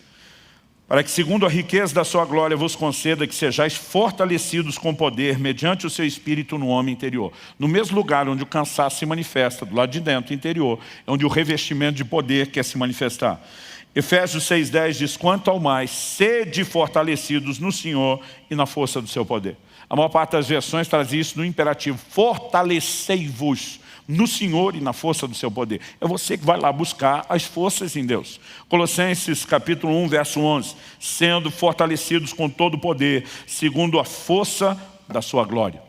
Para que segundo a riqueza da sua glória vos conceda que sejais fortalecidos com poder mediante o seu espírito no homem interior. No mesmo lugar onde o cansaço se manifesta, do lado de dentro, interior, é onde o revestimento de poder quer se manifestar. Efésios 6,10 diz, quanto ao mais, sede fortalecidos no Senhor e na força do seu poder. A maior parte das versões traz isso no imperativo, fortalecei-vos no Senhor e na força do seu poder. É você que vai lá buscar as forças em Deus. Colossenses capítulo 1, verso 11. Sendo fortalecidos com todo o poder, segundo a força da sua glória.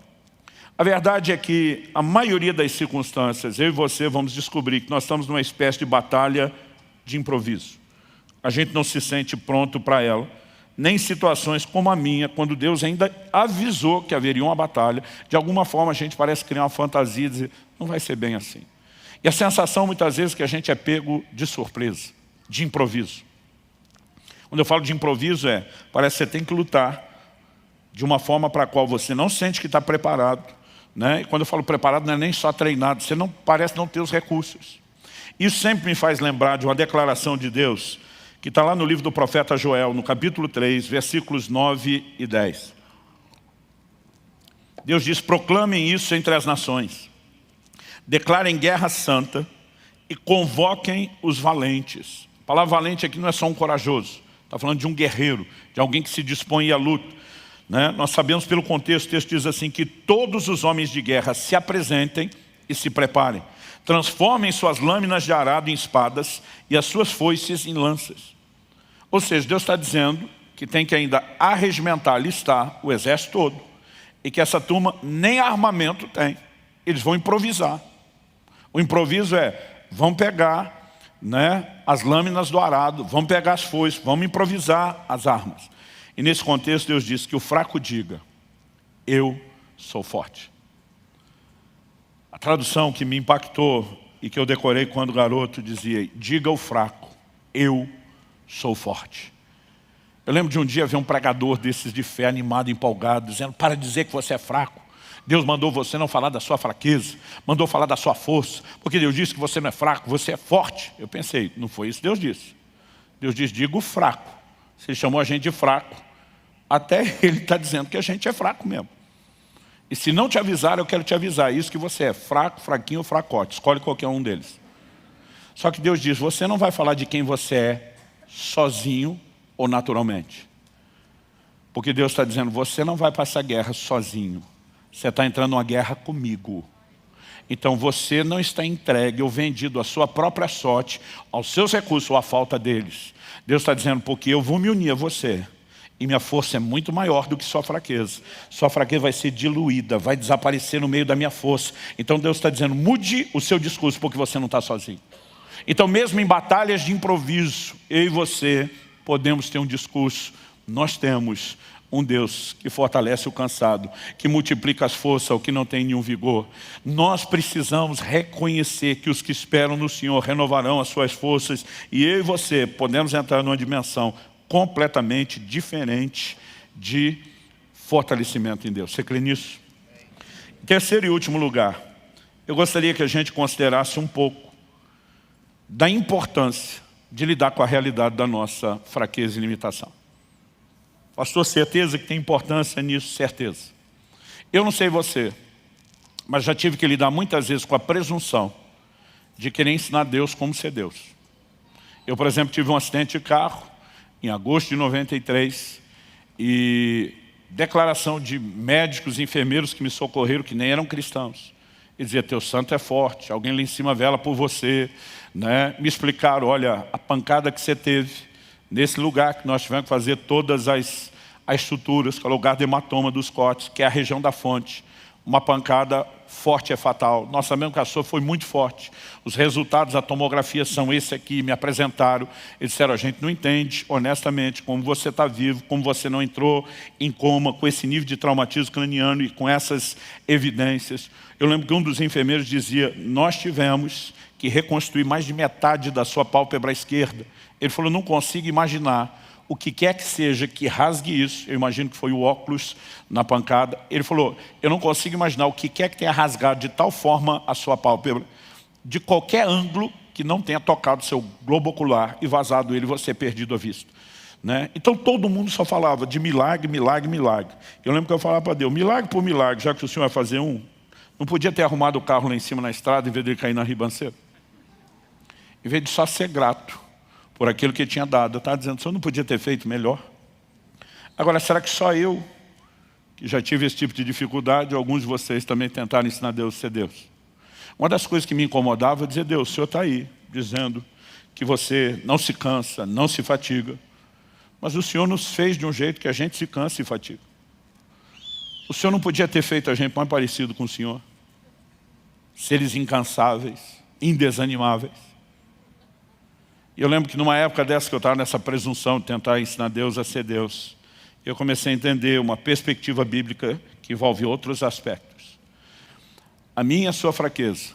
A verdade é que a maioria das circunstâncias, eu e você vamos descobrir que nós estamos numa espécie de batalha de improviso. A gente não se sente pronto para ela. Nem em situações como a minha, quando Deus ainda avisou que haveria uma batalha, de alguma forma a gente parece criar uma fantasia e dizer, não vai ser bem assim. E a sensação muitas vezes é que a gente é pego de surpresa, de improviso. Quando eu falo de improviso parece que você tem que lutar de uma forma para a qual você não sente que está preparado, né? E quando eu falo preparado, não é nem só treinado, você não parece não ter os recursos. Isso sempre me faz lembrar de uma declaração de Deus, que está lá no livro do profeta Joel, no capítulo 3, versículos 9 e 10. Deus diz: proclamem isso entre as nações, declarem guerra santa e convoquem os valentes. A palavra valente aqui não é só um corajoso, está falando de um guerreiro, de alguém que se dispõe à luta, né? Nós sabemos pelo contexto, o texto diz assim, que todos os homens de guerra se apresentem e se preparem. Transformem suas lâminas de arado em espadas e as suas foices em lanças. Ou seja, Deus está dizendo que tem que ainda arregimentar, alistar o exército todo, e que essa turma nem armamento tem. Eles vão improvisar. O improviso é, vão pegar, né, as lâminas do arado, vão pegar as foices, vamos improvisar as armas. E nesse contexto Deus diz que o fraco diga: eu sou forte. A tradução que me impactou e que eu decorei quando garoto dizia: diga ao fraco, eu sou forte. Eu lembro de um dia ver um pregador desses de fé, animado, empolgado, dizendo: para dizer que você é fraco, Deus mandou você não falar da sua fraqueza, mandou falar da sua força, porque Deus disse que você não é fraco, você é forte. Eu pensei, não foi isso que Deus disse. Deus diz: diga o fraco. Se Ele chamou a gente de fraco, até Ele está dizendo que a gente é fraco mesmo. E se não te avisar, eu quero te avisar. Isso que você é, fraco, fraquinho ou fracote. Escolhe qualquer um deles. Só que Deus diz: você não vai falar de quem você é sozinho ou naturalmente. Porque Deus está dizendo: você não vai passar guerra sozinho. Você está entrando numa guerra comigo. Então você não está entregue ou vendido à sua própria sorte, aos seus recursos ou à falta deles. Deus está dizendo: porque eu vou me unir a você. E minha força é muito maior do que sua fraqueza. Sua fraqueza vai ser diluída, vai desaparecer no meio da minha força. Então Deus está dizendo: mude o seu discurso, porque você não está sozinho. Então mesmo em batalhas de improviso, eu e você podemos ter um discurso. Nós temos um Deus que fortalece o cansado, que multiplica as forças ao que não tem nenhum vigor. Nós precisamos reconhecer que os que esperam no Senhor renovarão as suas forças. E eu e você podemos entrar numa dimensão completamente diferente de fortalecimento em Deus. Você crê nisso? Em terceiro e último lugar, eu gostaria que a gente considerasse um pouco da importância de lidar com a realidade da nossa fraqueza e limitação. Pastor, certeza que tem importância nisso? Certeza. Eu não sei você, mas já tive que lidar muitas vezes com a presunção de querer ensinar Deus como ser Deus. Eu, por exemplo, tive um acidente de carro em agosto de 93, e declaração de médicos e enfermeiros que me socorreram, que nem eram cristãos. Ele dizia: teu santo é forte, alguém lá em cima vela por você, né? Me explicaram: olha, a pancada que você teve, nesse lugar que nós tivemos que fazer todas as estruturas, que é o lugar do hematoma dos cortes, que é a região da fonte, uma pancada forte é fatal. Nós sabemos que a sua foi muito forte. Os resultados da tomografia são esse aqui, me apresentaram. Eles disseram: a gente não entende, honestamente, como você está vivo, como você não entrou em coma, com esse nível de traumatismo craniano e com essas evidências. Eu lembro que um dos enfermeiros dizia: nós tivemos que reconstruir mais de metade da sua pálpebra esquerda. Ele falou: não consigo imaginar o que quer que seja que rasgue isso. Eu imagino que foi o óculos na pancada. Ele falou: eu não consigo imaginar o que quer que tenha rasgado de tal forma a sua pálpebra, de qualquer ângulo, que não tenha tocado seu globo ocular e vazado ele, você perdido a vista, né? Então todo mundo só falava de milagre, milagre, milagre. Eu lembro que eu falava para Deus: milagre por milagre, já que o Senhor vai fazer um, não podia ter arrumado o carro lá em cima na estrada, em vez de ele cair na ribanceira? Em vez de só ser grato por aquilo que Ele tinha dado, eu estava dizendo: o Senhor não podia ter feito melhor? Agora, será que só eu, que já tive esse tipo de dificuldade, ou alguns de vocês também tentaram ensinar Deus a ser Deus? Uma das coisas que me incomodava é dizer: Deus, o Senhor está aí, dizendo que você não se cansa, não se fatiga. Mas o Senhor nos fez de um jeito que a gente se cansa e fatiga. O Senhor não podia ter feito a gente mais parecido com o Senhor? Seres incansáveis, indesanimáveis. E eu lembro que numa época dessa que eu estava nessa presunção de tentar ensinar Deus a ser Deus, eu comecei a entender uma perspectiva bíblica que envolve outros aspectos. A minha e a sua fraqueza,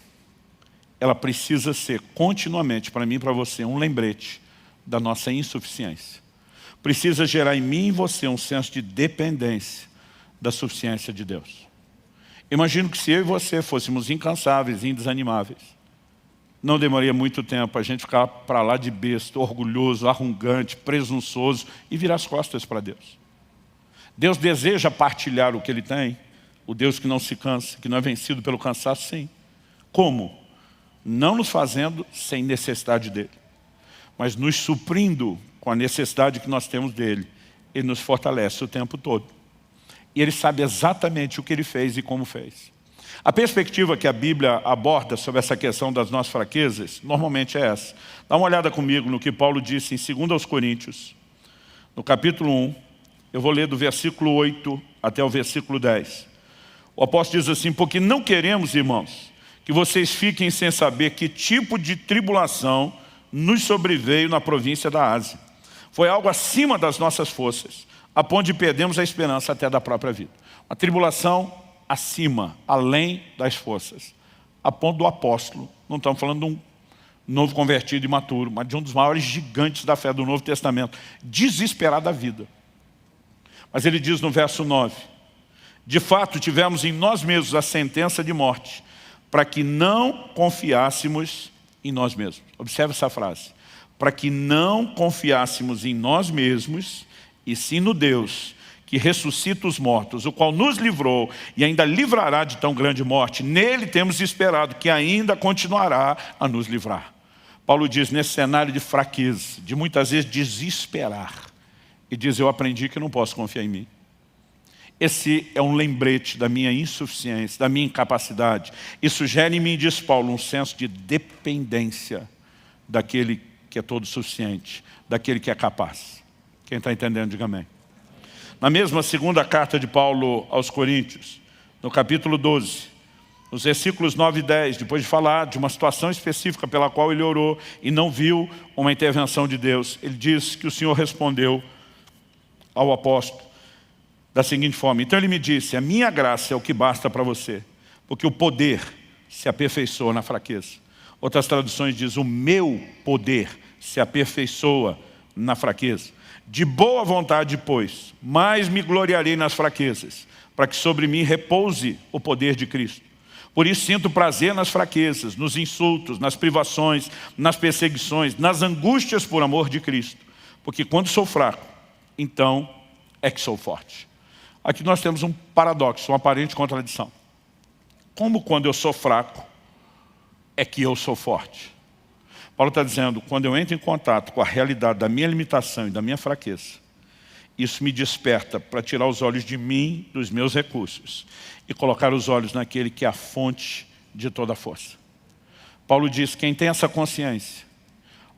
ela precisa ser continuamente, para mim e para você, um lembrete da nossa insuficiência. Precisa gerar em mim e em você um senso de dependência da suficiência de Deus. Imagino que se eu e você fôssemos incansáveis e indesanimáveis, não demoraria muito tempo a gente ficar para lá de besta, orgulhoso, arrogante, presunçoso e virar as costas para Deus. Deus deseja partilhar o que Ele tem, o Deus que não se cansa, que não é vencido pelo cansaço, sim. Como? Não nos fazendo sem necessidade dEle, mas nos suprindo com a necessidade que nós temos dEle. Ele nos fortalece o tempo todo. E Ele sabe exatamente o que Ele fez e como fez. A perspectiva que a Bíblia aborda sobre essa questão das nossas fraquezas, normalmente é essa. Dá uma olhada comigo no que Paulo disse em 2 aos Coríntios, no capítulo 1, eu vou ler do versículo 8 até o versículo 10. O apóstolo diz assim: porque não queremos, irmãos, que vocês fiquem sem saber que tipo de tribulação nos sobreveio na província da Ásia. Foi algo acima das nossas forças, a ponto de perdermos a esperança até da própria vida. Uma tribulação acima, além das forças, a ponto do apóstolo, não estamos falando de um novo convertido imaturo, mas de um dos maiores gigantes da fé do Novo Testamento, desesperado da vida. Mas ele diz no verso 9, de fato tivemos em nós mesmos a sentença de morte, para que não confiássemos em nós mesmos. Observe essa frase. Para que não confiássemos em nós mesmos, e sim no Deus, que ressuscita os mortos, o qual nos livrou e ainda livrará de tão grande morte. Nele temos esperado que ainda continuará a nos livrar. Paulo diz, nesse cenário de fraqueza, de muitas vezes desesperar, e diz, eu aprendi que não posso confiar em mim. Esse é um lembrete da minha insuficiência, da minha incapacidade. Isso gera em mim, diz Paulo, um senso de dependência daquele que é todo suficiente, daquele que é capaz. Quem está entendendo, diga amém. Na mesma segunda carta de Paulo aos Coríntios, no capítulo 12, nos versículos 9 e 10, depois de falar de uma situação específica pela qual ele orou e não viu uma intervenção de Deus, ele diz que o Senhor respondeu ao apóstolo da seguinte forma: então ele me disse, a minha graça é o que basta para você, porque o poder se aperfeiçoa na fraqueza. Outras traduções dizem, o meu poder se aperfeiçoa na fraqueza. De boa vontade, pois, mais me gloriarei nas fraquezas, para que sobre mim repouse o poder de Cristo. Por isso sinto prazer nas fraquezas, nos insultos, nas privações, nas perseguições, nas angústias por amor de Cristo. Porque quando sou fraco, então é que sou forte. Aqui nós temos um paradoxo, uma aparente contradição. Como quando eu sou fraco, é que eu sou forte? Paulo está dizendo, quando eu entro em contato com a realidade da minha limitação e da minha fraqueza, isso me desperta para tirar os olhos de mim, dos meus recursos, e colocar os olhos naquele que é a fonte de toda a força. Paulo diz, quem tem essa consciência,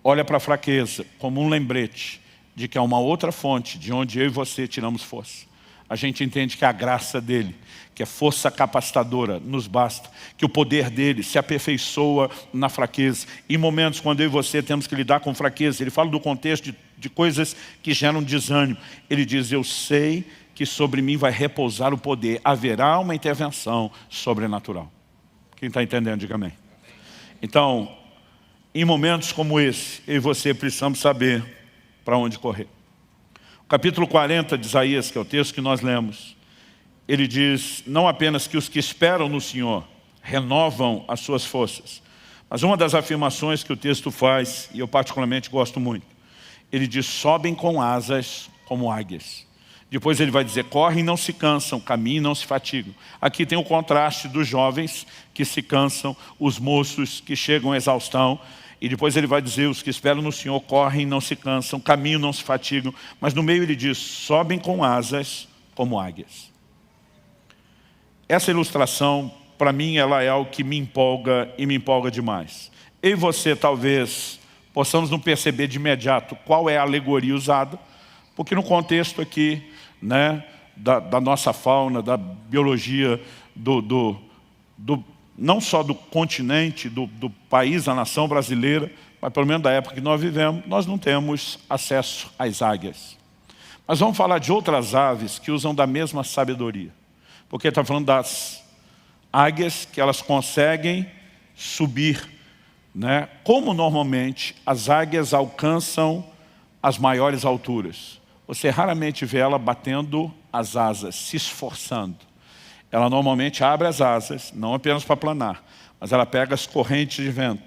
olha para a fraqueza como um lembrete de que há uma outra fonte de onde eu e você tiramos força. A gente entende que a graça dele, que é força capacitadora, nos basta, que o poder dele se aperfeiçoa na fraqueza. Em momentos quando eu e você temos que lidar com fraqueza, ele fala do contexto de coisas que geram desânimo. Ele diz, eu sei que sobre mim vai repousar o poder, haverá uma intervenção sobrenatural. Quem está entendendo, diga amém. Então, em momentos como esse, eu e você precisamos saber para onde correr. O capítulo 40 de Isaías, que é o texto que nós lemos, ele diz, não apenas que os que esperam no Senhor renovam as suas forças, mas uma das afirmações que o texto faz, e eu particularmente gosto muito, ele diz, sobem com asas como águias. Depois ele vai dizer, correm e não se cansam, caminham e não se fatigam. Aqui tem o contraste dos jovens que se cansam, os moços que chegam à exaustão. E depois ele vai dizer, os que esperam no Senhor correm e não se cansam, caminham e não se fatigam. Mas no meio ele diz, sobem com asas como águias. Essa ilustração, para mim, ela é algo que me empolga e me empolga demais. Eu e você, talvez, possamos não perceber de imediato qual é a alegoria usada, porque no contexto aqui, né, da nossa fauna, da biologia, não só do continente, do país, da nação brasileira, mas pelo menos da época que nós vivemos, nós não temos acesso às águias. Mas vamos falar de outras aves que usam da mesma sabedoria. Porque está falando das águias que elas conseguem subir, né? Como normalmente as águias alcançam as maiores alturas. você raramente vê ela batendo as asas, se esforçando. Ela normalmente abre as asas, não apenas para planar, mas ela pega as correntes de vento.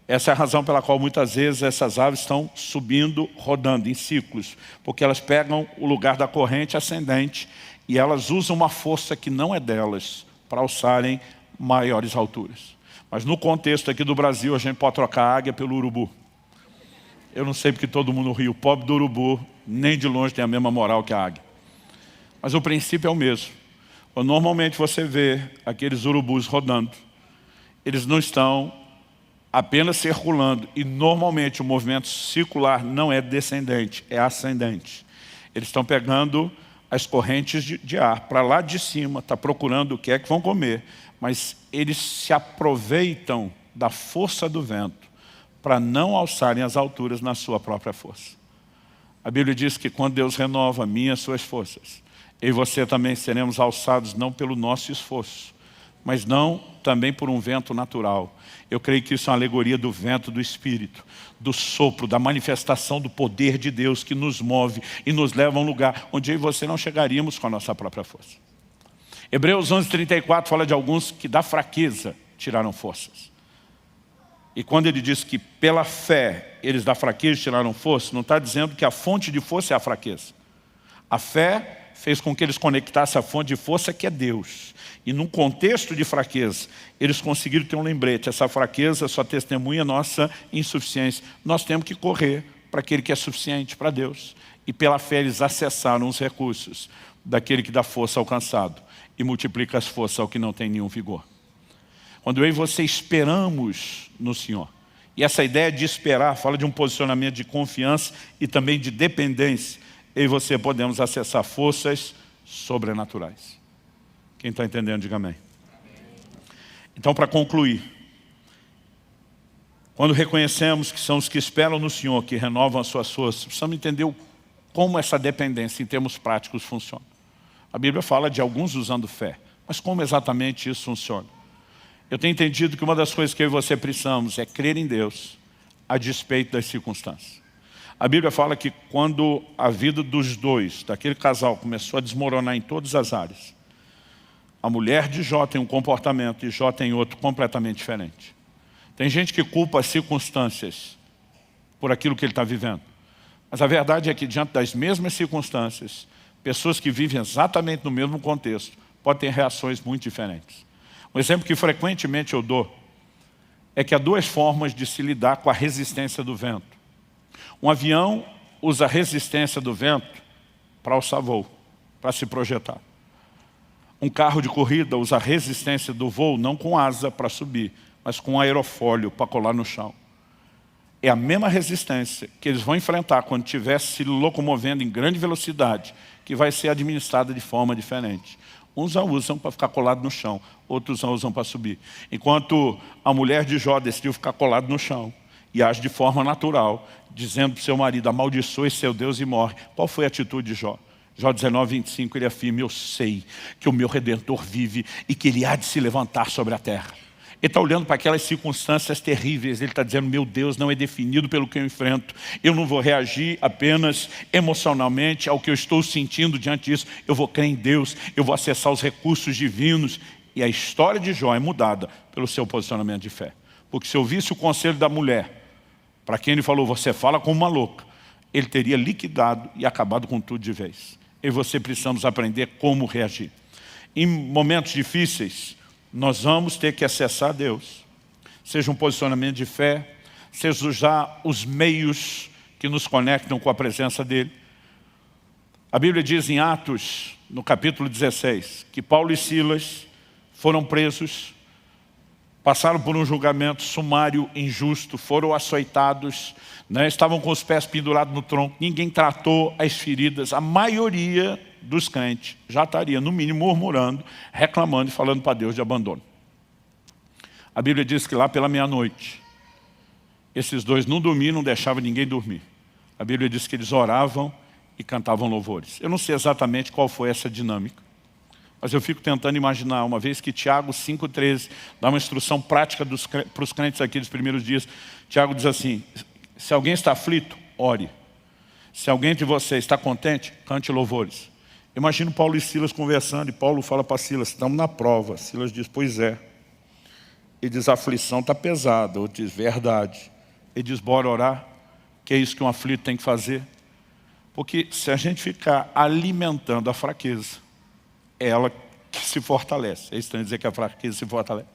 Essa é a razão pela qual muitas vezes essas aves estão subindo, rodando em ciclos, porque elas pegam o lugar da corrente ascendente e elas usam uma força que não é delas para alçarem maiores alturas. Mas no contexto aqui do Brasil, a gente pode trocar a águia pelo urubu. Eu não sei porque todo mundo ri, o pobre do urubu nem de longe tem a mesma moral que a águia. Mas o princípio é o mesmo. Normalmente você vê aqueles urubus rodando, eles não estão apenas circulando, e normalmente o movimento circular não é descendente, é ascendente. Eles estão pegando as correntes de ar para lá de cima, está procurando o que é que vão comer, mas eles se aproveitam da força do vento para não alçarem as alturas na sua própria força. A Bíblia diz que quando Deus renova minhas suas forças, eu e você também seremos alçados não pelo nosso esforço, mas não também por um vento natural. Eu creio que isso é uma alegoria do vento do Espírito, do sopro, da manifestação do poder de Deus que nos move e nos leva a um lugar onde eu e você não chegaríamos com a nossa própria força. Hebreus 11:34 fala de alguns que da fraqueza tiraram forças. E quando ele diz que pela fé eles da fraqueza tiraram força, não está dizendo que a fonte de força é a fraqueza. A fé fez com que eles conectassem a fonte de força que é Deus. E num contexto de fraqueza, eles conseguiram ter um lembrete. Essa fraqueza só testemunha nossa insuficiência. Nós temos que correr para aquele que é suficiente para Deus. E pela fé eles acessaram os recursos daquele que dá força ao cansado e multiplica as forças ao que não tem nenhum vigor. Quando eu e você esperamos no Senhor, e essa ideia de esperar fala de um posicionamento de confiança e também de dependência, eu e você podemos acessar forças sobrenaturais. Quem está entendendo, diga amém. Então, para concluir, quando reconhecemos que são os que esperam no Senhor, que renovam as suas forças, precisamos entender como essa dependência em termos práticos funciona. A Bíblia fala de alguns usando fé, mas como exatamente isso funciona? Eu tenho entendido que uma das coisas que eu e você precisamos é crer em Deus a despeito das circunstâncias. A Bíblia fala que quando a vida dos dois, daquele casal, começou a desmoronar em todas as áreas, a mulher de Jó tem um comportamento e Jó tem outro completamente diferente. Tem gente que culpa as circunstâncias por aquilo que ele está vivendo. Mas a verdade é que diante das mesmas circunstâncias, pessoas que vivem exatamente no mesmo contexto podem ter reações muito diferentes. Um exemplo que frequentemente eu dou é que há duas formas de se lidar com a resistência do vento. Um avião usa a resistência do vento para alçar voo, para se projetar. Um carro de corrida usa a resistência do voo não com asa para subir, mas com aerofólio para colar no chão. É a mesma resistência que eles vão enfrentar quando estiver se locomovendo em grande velocidade, que vai ser administrada de forma diferente. Uns a usam para ficar colado no chão, outros a usam para subir. Enquanto a mulher de Jó decidiu ficar colado no chão e age de forma natural, dizendo para o seu marido, amaldiçoe seu Deus e morre. Qual foi a atitude de Jó? Jó 19:25, ele afirma, eu sei que o meu Redentor vive e que ele há de se levantar sobre a terra. Ele está olhando para aquelas circunstâncias terríveis, ele está dizendo, meu Deus não é definido pelo que eu enfrento, eu não vou reagir apenas emocionalmente ao que eu estou sentindo diante disso, eu vou crer em Deus, eu vou acessar os recursos divinos. E a história de Jó é mudada pelo seu posicionamento de fé. Porque se eu visse o conselho da mulher, para quem ele falou, você fala como uma louca, ele teria liquidado e acabado com tudo de vez. Eu e você precisamos aprender como reagir. Em momentos difíceis, nós vamos ter que acessar Deus. Seja um posicionamento de fé, seja usar os meios que nos conectam com a presença dEle. A Bíblia diz em Atos, no capítulo 16, que Paulo e Silas foram presos, passaram por um julgamento sumário, injusto, foram açoitados, estavam com os pés pendurados no tronco, ninguém tratou as feridas. A maioria dos crentes já estaria, no mínimo, murmurando, reclamando e falando para Deus de abandono. A Bíblia diz que lá pela meia-noite, esses dois não dormiam, não deixavam ninguém dormir. A Bíblia diz que eles oravam e cantavam louvores. Eu não sei exatamente qual foi essa dinâmica, mas eu fico tentando imaginar, uma vez que Tiago 5,13 dá uma instrução prática para os crentes aqui dos primeiros dias. Tiago diz assim, se alguém está aflito, ore. Se alguém de vocês está contente, cante louvores. Imagina Paulo e Silas conversando, e Paulo fala para Silas, estamos na prova. Silas diz, pois é. Ele diz, a aflição está pesada. Outro diz, verdade. Ele diz, bora orar, que é isso que um aflito tem que fazer. Porque se a gente ficar alimentando a fraqueza, é ela que se fortalece. Eles estão dizendo que a fraqueza se fortalece.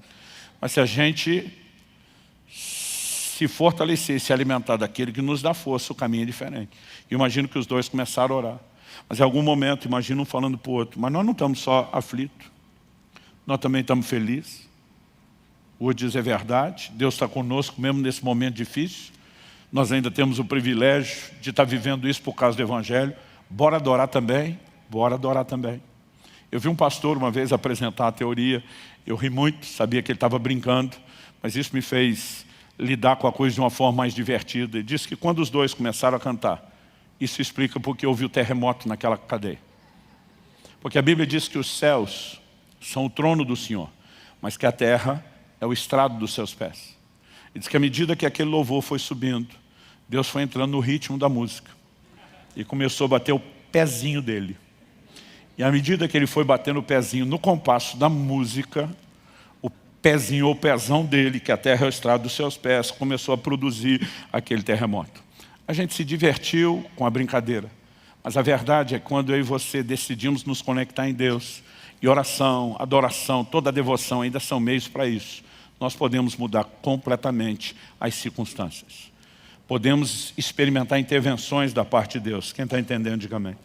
Mas se a gente se fortalecer e se alimentar daquele que nos dá força, o caminho é diferente. E imagino que os dois começaram a orar. Mas em algum momento, imagina um falando para o outro, mas nós não estamos só aflitos, nós também estamos felizes. O outro diz, é verdade, Deus está conosco mesmo nesse momento difícil. Nós ainda temos o privilégio de estar vivendo isso por causa do Evangelho. Bora adorar também, bora adorar também. Eu vi um pastor uma vez apresentar a teoria, eu ri muito, sabia que ele estava brincando, mas isso me fez lidar com a coisa de uma forma mais divertida. Ele disse que quando os dois começaram a cantar, isso explica porque houve o terremoto naquela cadeia. Porque a Bíblia diz que os céus são o trono do Senhor, mas que a terra é o estrado dos seus pés. Ele diz que à medida que aquele louvor foi subindo, Deus foi entrando no ritmo da música e começou a bater o pezinho dele. E à medida que ele foi batendo o pezinho no compasso da música, o pezinho ou pezão dele, que a terra é o estrado dos seus pés, começou a produzir aquele terremoto. A gente se divertiu com a brincadeira, mas a verdade é que quando eu e você decidimos nos conectar em Deus, e oração, adoração, toda a devoção ainda são meios para isso, nós podemos mudar completamente as circunstâncias. Podemos experimentar intervenções da parte de Deus. Quem está entendendo, diga amém.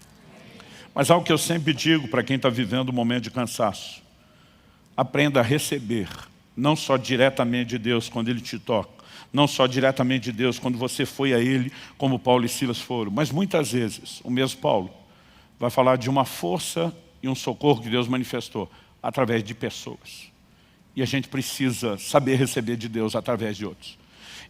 Mas algo que eu sempre digo para quem está vivendo um momento de cansaço, aprenda a receber, não só diretamente de Deus quando Ele te toca, não só diretamente de Deus quando você foi a Ele, como Paulo e Silas foram, mas muitas vezes, o mesmo Paulo vai falar de uma força e um socorro que Deus manifestou através de pessoas. E a gente precisa saber receber de Deus através de outros.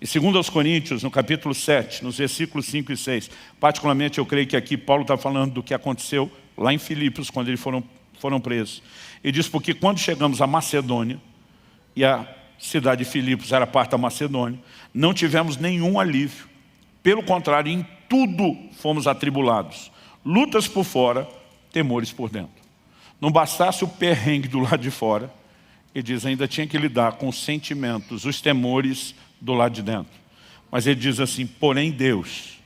E segundo aos Coríntios, no capítulo 7, nos versículos 5 e 6, particularmente eu creio que aqui Paulo está falando do que aconteceu lá em Filipos, quando eles foram presos. Ele diz, porque quando chegamos à Macedônia, e a cidade de Filipos era parte da Macedônia, não tivemos nenhum alívio. Pelo contrário, em tudo fomos atribulados. Lutas por fora, temores por dentro. Não bastasse o perrengue do lado de fora, ele diz, ainda tinha que lidar com os sentimentos, os temores do lado de dentro. Mas ele diz assim, porém Deus,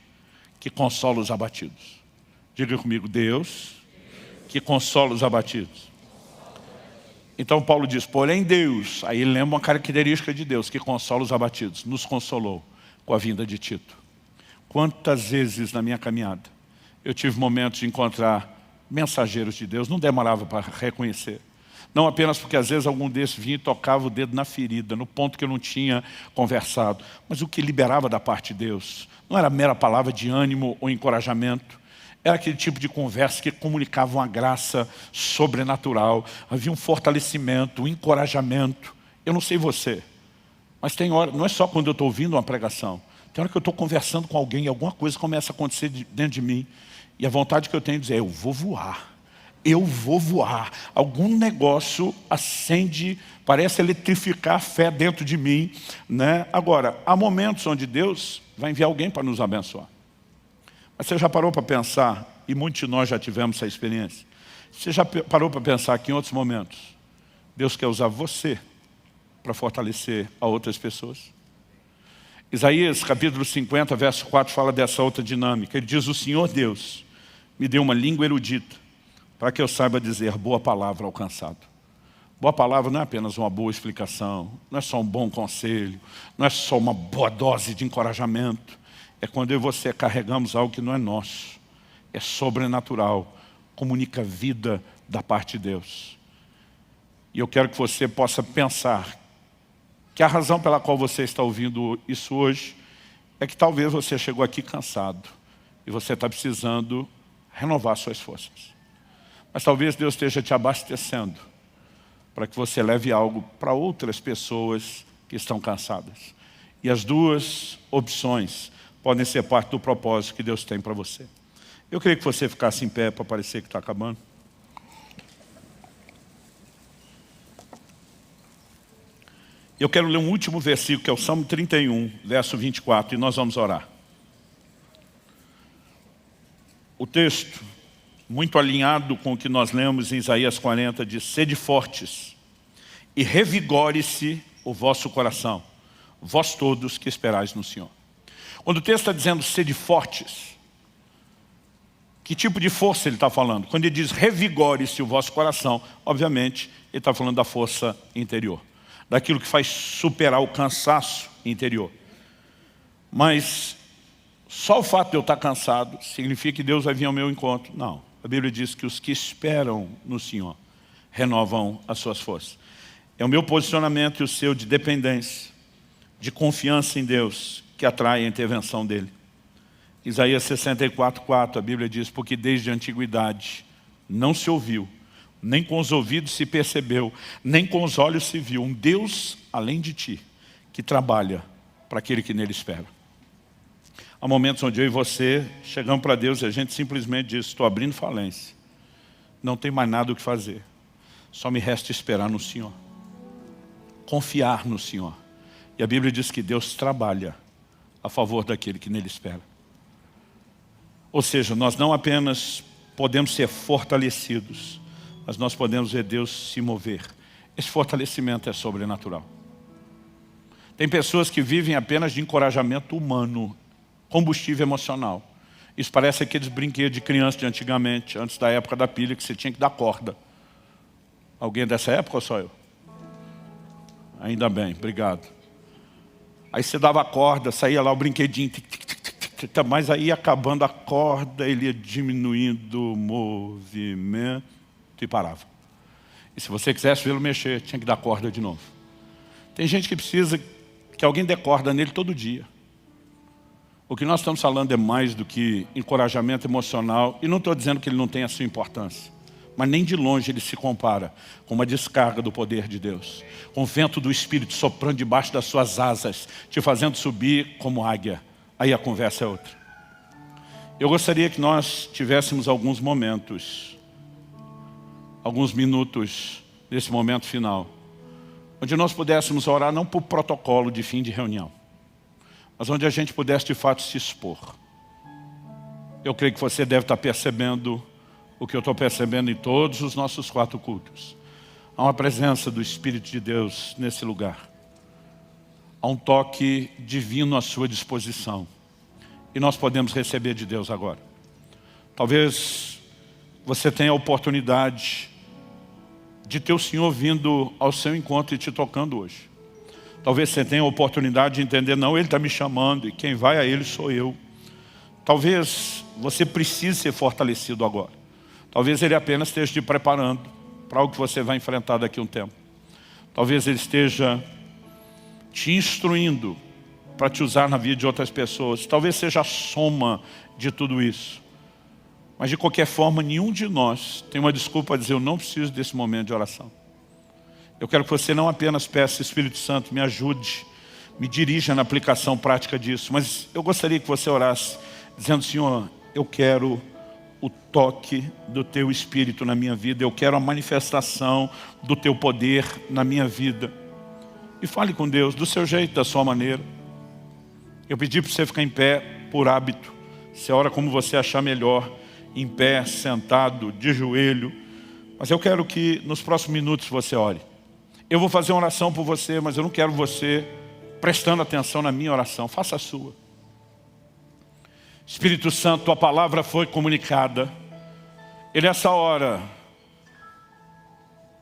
que consola os abatidos. Diga comigo, Deus, que consola os abatidos. Então Paulo diz, porém Deus, aí ele lembra uma característica de Deus, que consola os abatidos, nos consolou com a vinda de Tito. Quantas vezes na minha caminhada eu tive momentos de encontrar mensageiros de Deus, não demorava para reconhecer. Não apenas porque às vezes algum desses vinha e tocava o dedo na ferida, no ponto que eu não tinha conversado, mas o que liberava da parte de Deus não era mera palavra de ânimo ou encorajamento, era aquele tipo de conversa que comunicava uma graça sobrenatural, havia um fortalecimento, um encorajamento. Eu não sei você, mas tem hora, não é só quando eu estou ouvindo uma pregação, tem hora que eu estou conversando com alguém e alguma coisa começa a acontecer dentro de mim, e a vontade que eu tenho de dizer, eu vou voar. Eu vou voar. Algum negócio acende, parece eletrificar a fé dentro de mim, né? Agora, há momentos onde Deus vai enviar alguém para nos abençoar. Mas você já parou para pensar, e muitos de nós já tivemos essa experiência, você já parou para pensar que em outros momentos, Deus quer usar você para fortalecer a outras pessoas? Isaías capítulo 50, verso 4, fala dessa outra dinâmica. Ele diz, o Senhor Deus me deu uma língua erudita, para que eu saiba dizer boa palavra ao cansado. Boa palavra não é apenas uma boa explicação, não é só um bom conselho, não é só uma boa dose de encorajamento. É quando eu e você carregamos algo que não é nosso, é sobrenatural, comunica vida da parte de Deus. E eu quero que você possa pensar que a razão pela qual você está ouvindo isso hoje é que talvez você chegou aqui cansado e você está precisando renovar suas forças. Mas talvez Deus esteja te abastecendo para que você leve algo para outras pessoas que estão cansadas. E as duas opções podem ser parte do propósito que Deus tem para você. Eu queria que você ficasse em pé para parecer que está acabando. Eu quero ler um último versículo, que é o Salmo 31, verso 24, e nós vamos orar. O texto, muito alinhado com o que nós lemos em Isaías 40, diz: sede fortes e revigore-se o vosso coração, vós todos que esperais no Senhor. Quando o texto está dizendo sede fortes, que tipo de força ele está falando? Quando ele diz revigore-se o vosso coração, obviamente ele está falando da força interior, daquilo que faz superar o cansaço interior. Mas só o fato de eu estar cansado significa que Deus vai vir ao meu encontro? Não. A Bíblia diz que os que esperam no Senhor renovam as suas forças. É o meu posicionamento e o seu de dependência, de confiança em Deus, que atrai a intervenção dele. Isaías 64:4, a Bíblia diz: porque desde a antiguidade não se ouviu, nem com os ouvidos se percebeu, nem com os olhos se viu um Deus além de ti, que trabalha para aquele que nele espera. Há momentos onde eu e você chegamos para Deus e a gente simplesmente diz: estou abrindo falência, não tem mais nada o que fazer, só me resta esperar no Senhor, confiar no Senhor. E a Bíblia diz que Deus trabalha a favor daquele que nele espera. Ou seja, nós não apenas podemos ser fortalecidos, mas nós podemos ver Deus se mover. Esse fortalecimento é sobrenatural. Tem pessoas que vivem apenas de encorajamento humano, combustível emocional. Isso parece aqueles brinquedos de criança de antigamente, antes da época da pilha, que você tinha que dar corda. Alguém dessa época ou só eu? Ainda bem, obrigado. Aí você dava a corda, saía lá o brinquedinho, mas aí acabando a corda, ele ia diminuindo o movimento e parava. E se você quisesse vê-lo mexer, tinha que dar corda de novo. Tem gente que precisa que alguém dê corda nele todo dia. O que nós estamos falando é mais do que encorajamento emocional, e não estou dizendo que ele não tem a sua importância, mas nem de longe ele se compara com uma descarga do poder de Deus, com o vento do Espírito soprando debaixo das suas asas, te fazendo subir como águia. Aí a conversa é outra. Eu gostaria que nós tivéssemos alguns momentos, alguns minutos nesse momento final, onde nós pudéssemos orar não por protocolo de fim de reunião, mas onde a gente pudesse de fato se expor. Eu creio que você deve estar percebendo o que eu estou percebendo em todos os nossos 4 cultos. Há uma presença do Espírito de Deus nesse lugar. Há um toque divino à sua disposição. E nós podemos receber de Deus agora. Talvez você tenha a oportunidade de ter o Senhor vindo ao seu encontro e te tocando hoje. Talvez você tenha a oportunidade de entender: não, Ele está me chamando e quem vai a Ele sou eu. Talvez você precise ser fortalecido agora. Talvez Ele apenas esteja te preparando para algo que você vai enfrentar daqui a um tempo. Talvez Ele esteja te instruindo para te usar na vida de outras pessoas. Talvez seja a soma de tudo isso. Mas de qualquer forma, nenhum de nós tem uma desculpa para dizer: eu não preciso desse momento de oração. Eu quero que você não apenas peça: Espírito Santo, me ajude, me dirija na aplicação prática disso. Mas eu gostaria que você orasse dizendo: Senhor, eu quero o toque do Teu Espírito na minha vida. Eu quero a manifestação do Teu poder na minha vida. E fale com Deus do seu jeito, da sua maneira. Eu pedi para você ficar em pé por hábito. Você ora como você achar melhor, em pé, sentado, de joelho. Mas eu quero que nos próximos minutos você ore. Eu vou fazer uma oração por você, mas eu não quero você prestando atenção na minha oração. Faça a sua. Espírito Santo, Tua palavra foi comunicada. E nessa hora,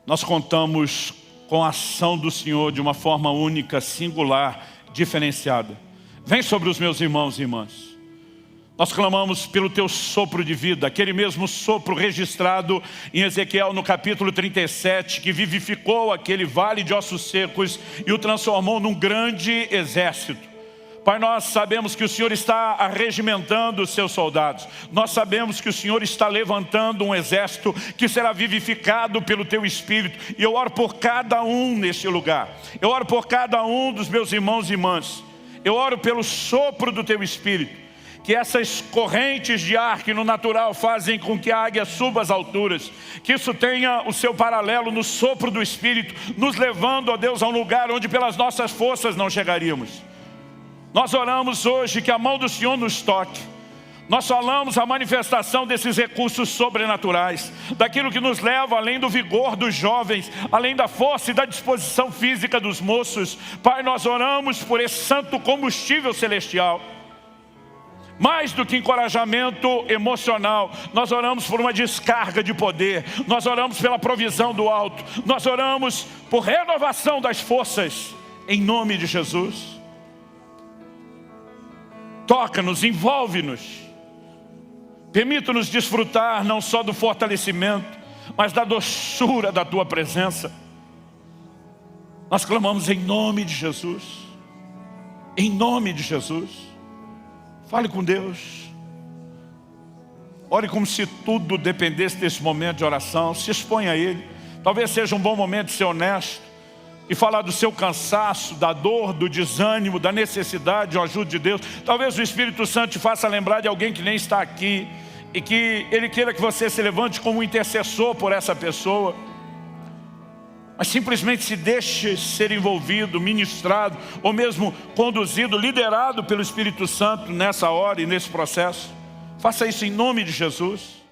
nós contamos com a ação do Senhor de uma forma única, singular, diferenciada. Vem sobre os meus irmãos e irmãs. Nós clamamos pelo Teu sopro de vida, aquele mesmo sopro registrado em Ezequiel no capítulo 37, que vivificou aquele vale de ossos secos e o transformou num grande exército. Pai, nós sabemos que o Senhor está arregimentando os seus soldados. Nós sabemos que o Senhor está levantando um exército que será vivificado pelo Teu Espírito. E eu oro por cada um nesse lugar. Eu oro por cada um dos meus irmãos e irmãs. Eu oro pelo sopro do Teu Espírito. Que essas correntes de ar que no natural fazem com que a águia suba às alturas, que isso tenha o seu paralelo no sopro do Espírito, nos levando, ó Deus, a um lugar onde pelas nossas forças não chegaríamos. Nós oramos hoje que a mão do Senhor nos toque. Nós falamos a manifestação desses recursos sobrenaturais, daquilo que nos leva além do vigor dos jovens, além da força e da disposição física dos moços. Pai, nós oramos por esse santo combustível celestial. Mais do que encorajamento emocional, nós oramos por uma descarga de poder, nós oramos pela provisão do alto, nós oramos por renovação das forças, em nome de Jesus. Toca-nos, envolve-nos, permita-nos desfrutar não só do fortalecimento, mas da doçura da Tua presença. Nós clamamos em nome de Jesus, em nome de Jesus. Fale com Deus. Ore como se tudo dependesse desse momento de oração. Se exponha a Ele. Talvez seja um bom momento de ser honesto e falar do seu cansaço, da dor, do desânimo, da necessidade de ajuda de Deus. Talvez o Espírito Santo te faça lembrar de alguém que nem está aqui e que Ele queira que você se levante como um intercessor por essa pessoa. Mas simplesmente se deixe ser envolvido, ministrado, ou mesmo conduzido, liderado pelo Espírito Santo nessa hora e nesse processo. Faça isso em nome de Jesus.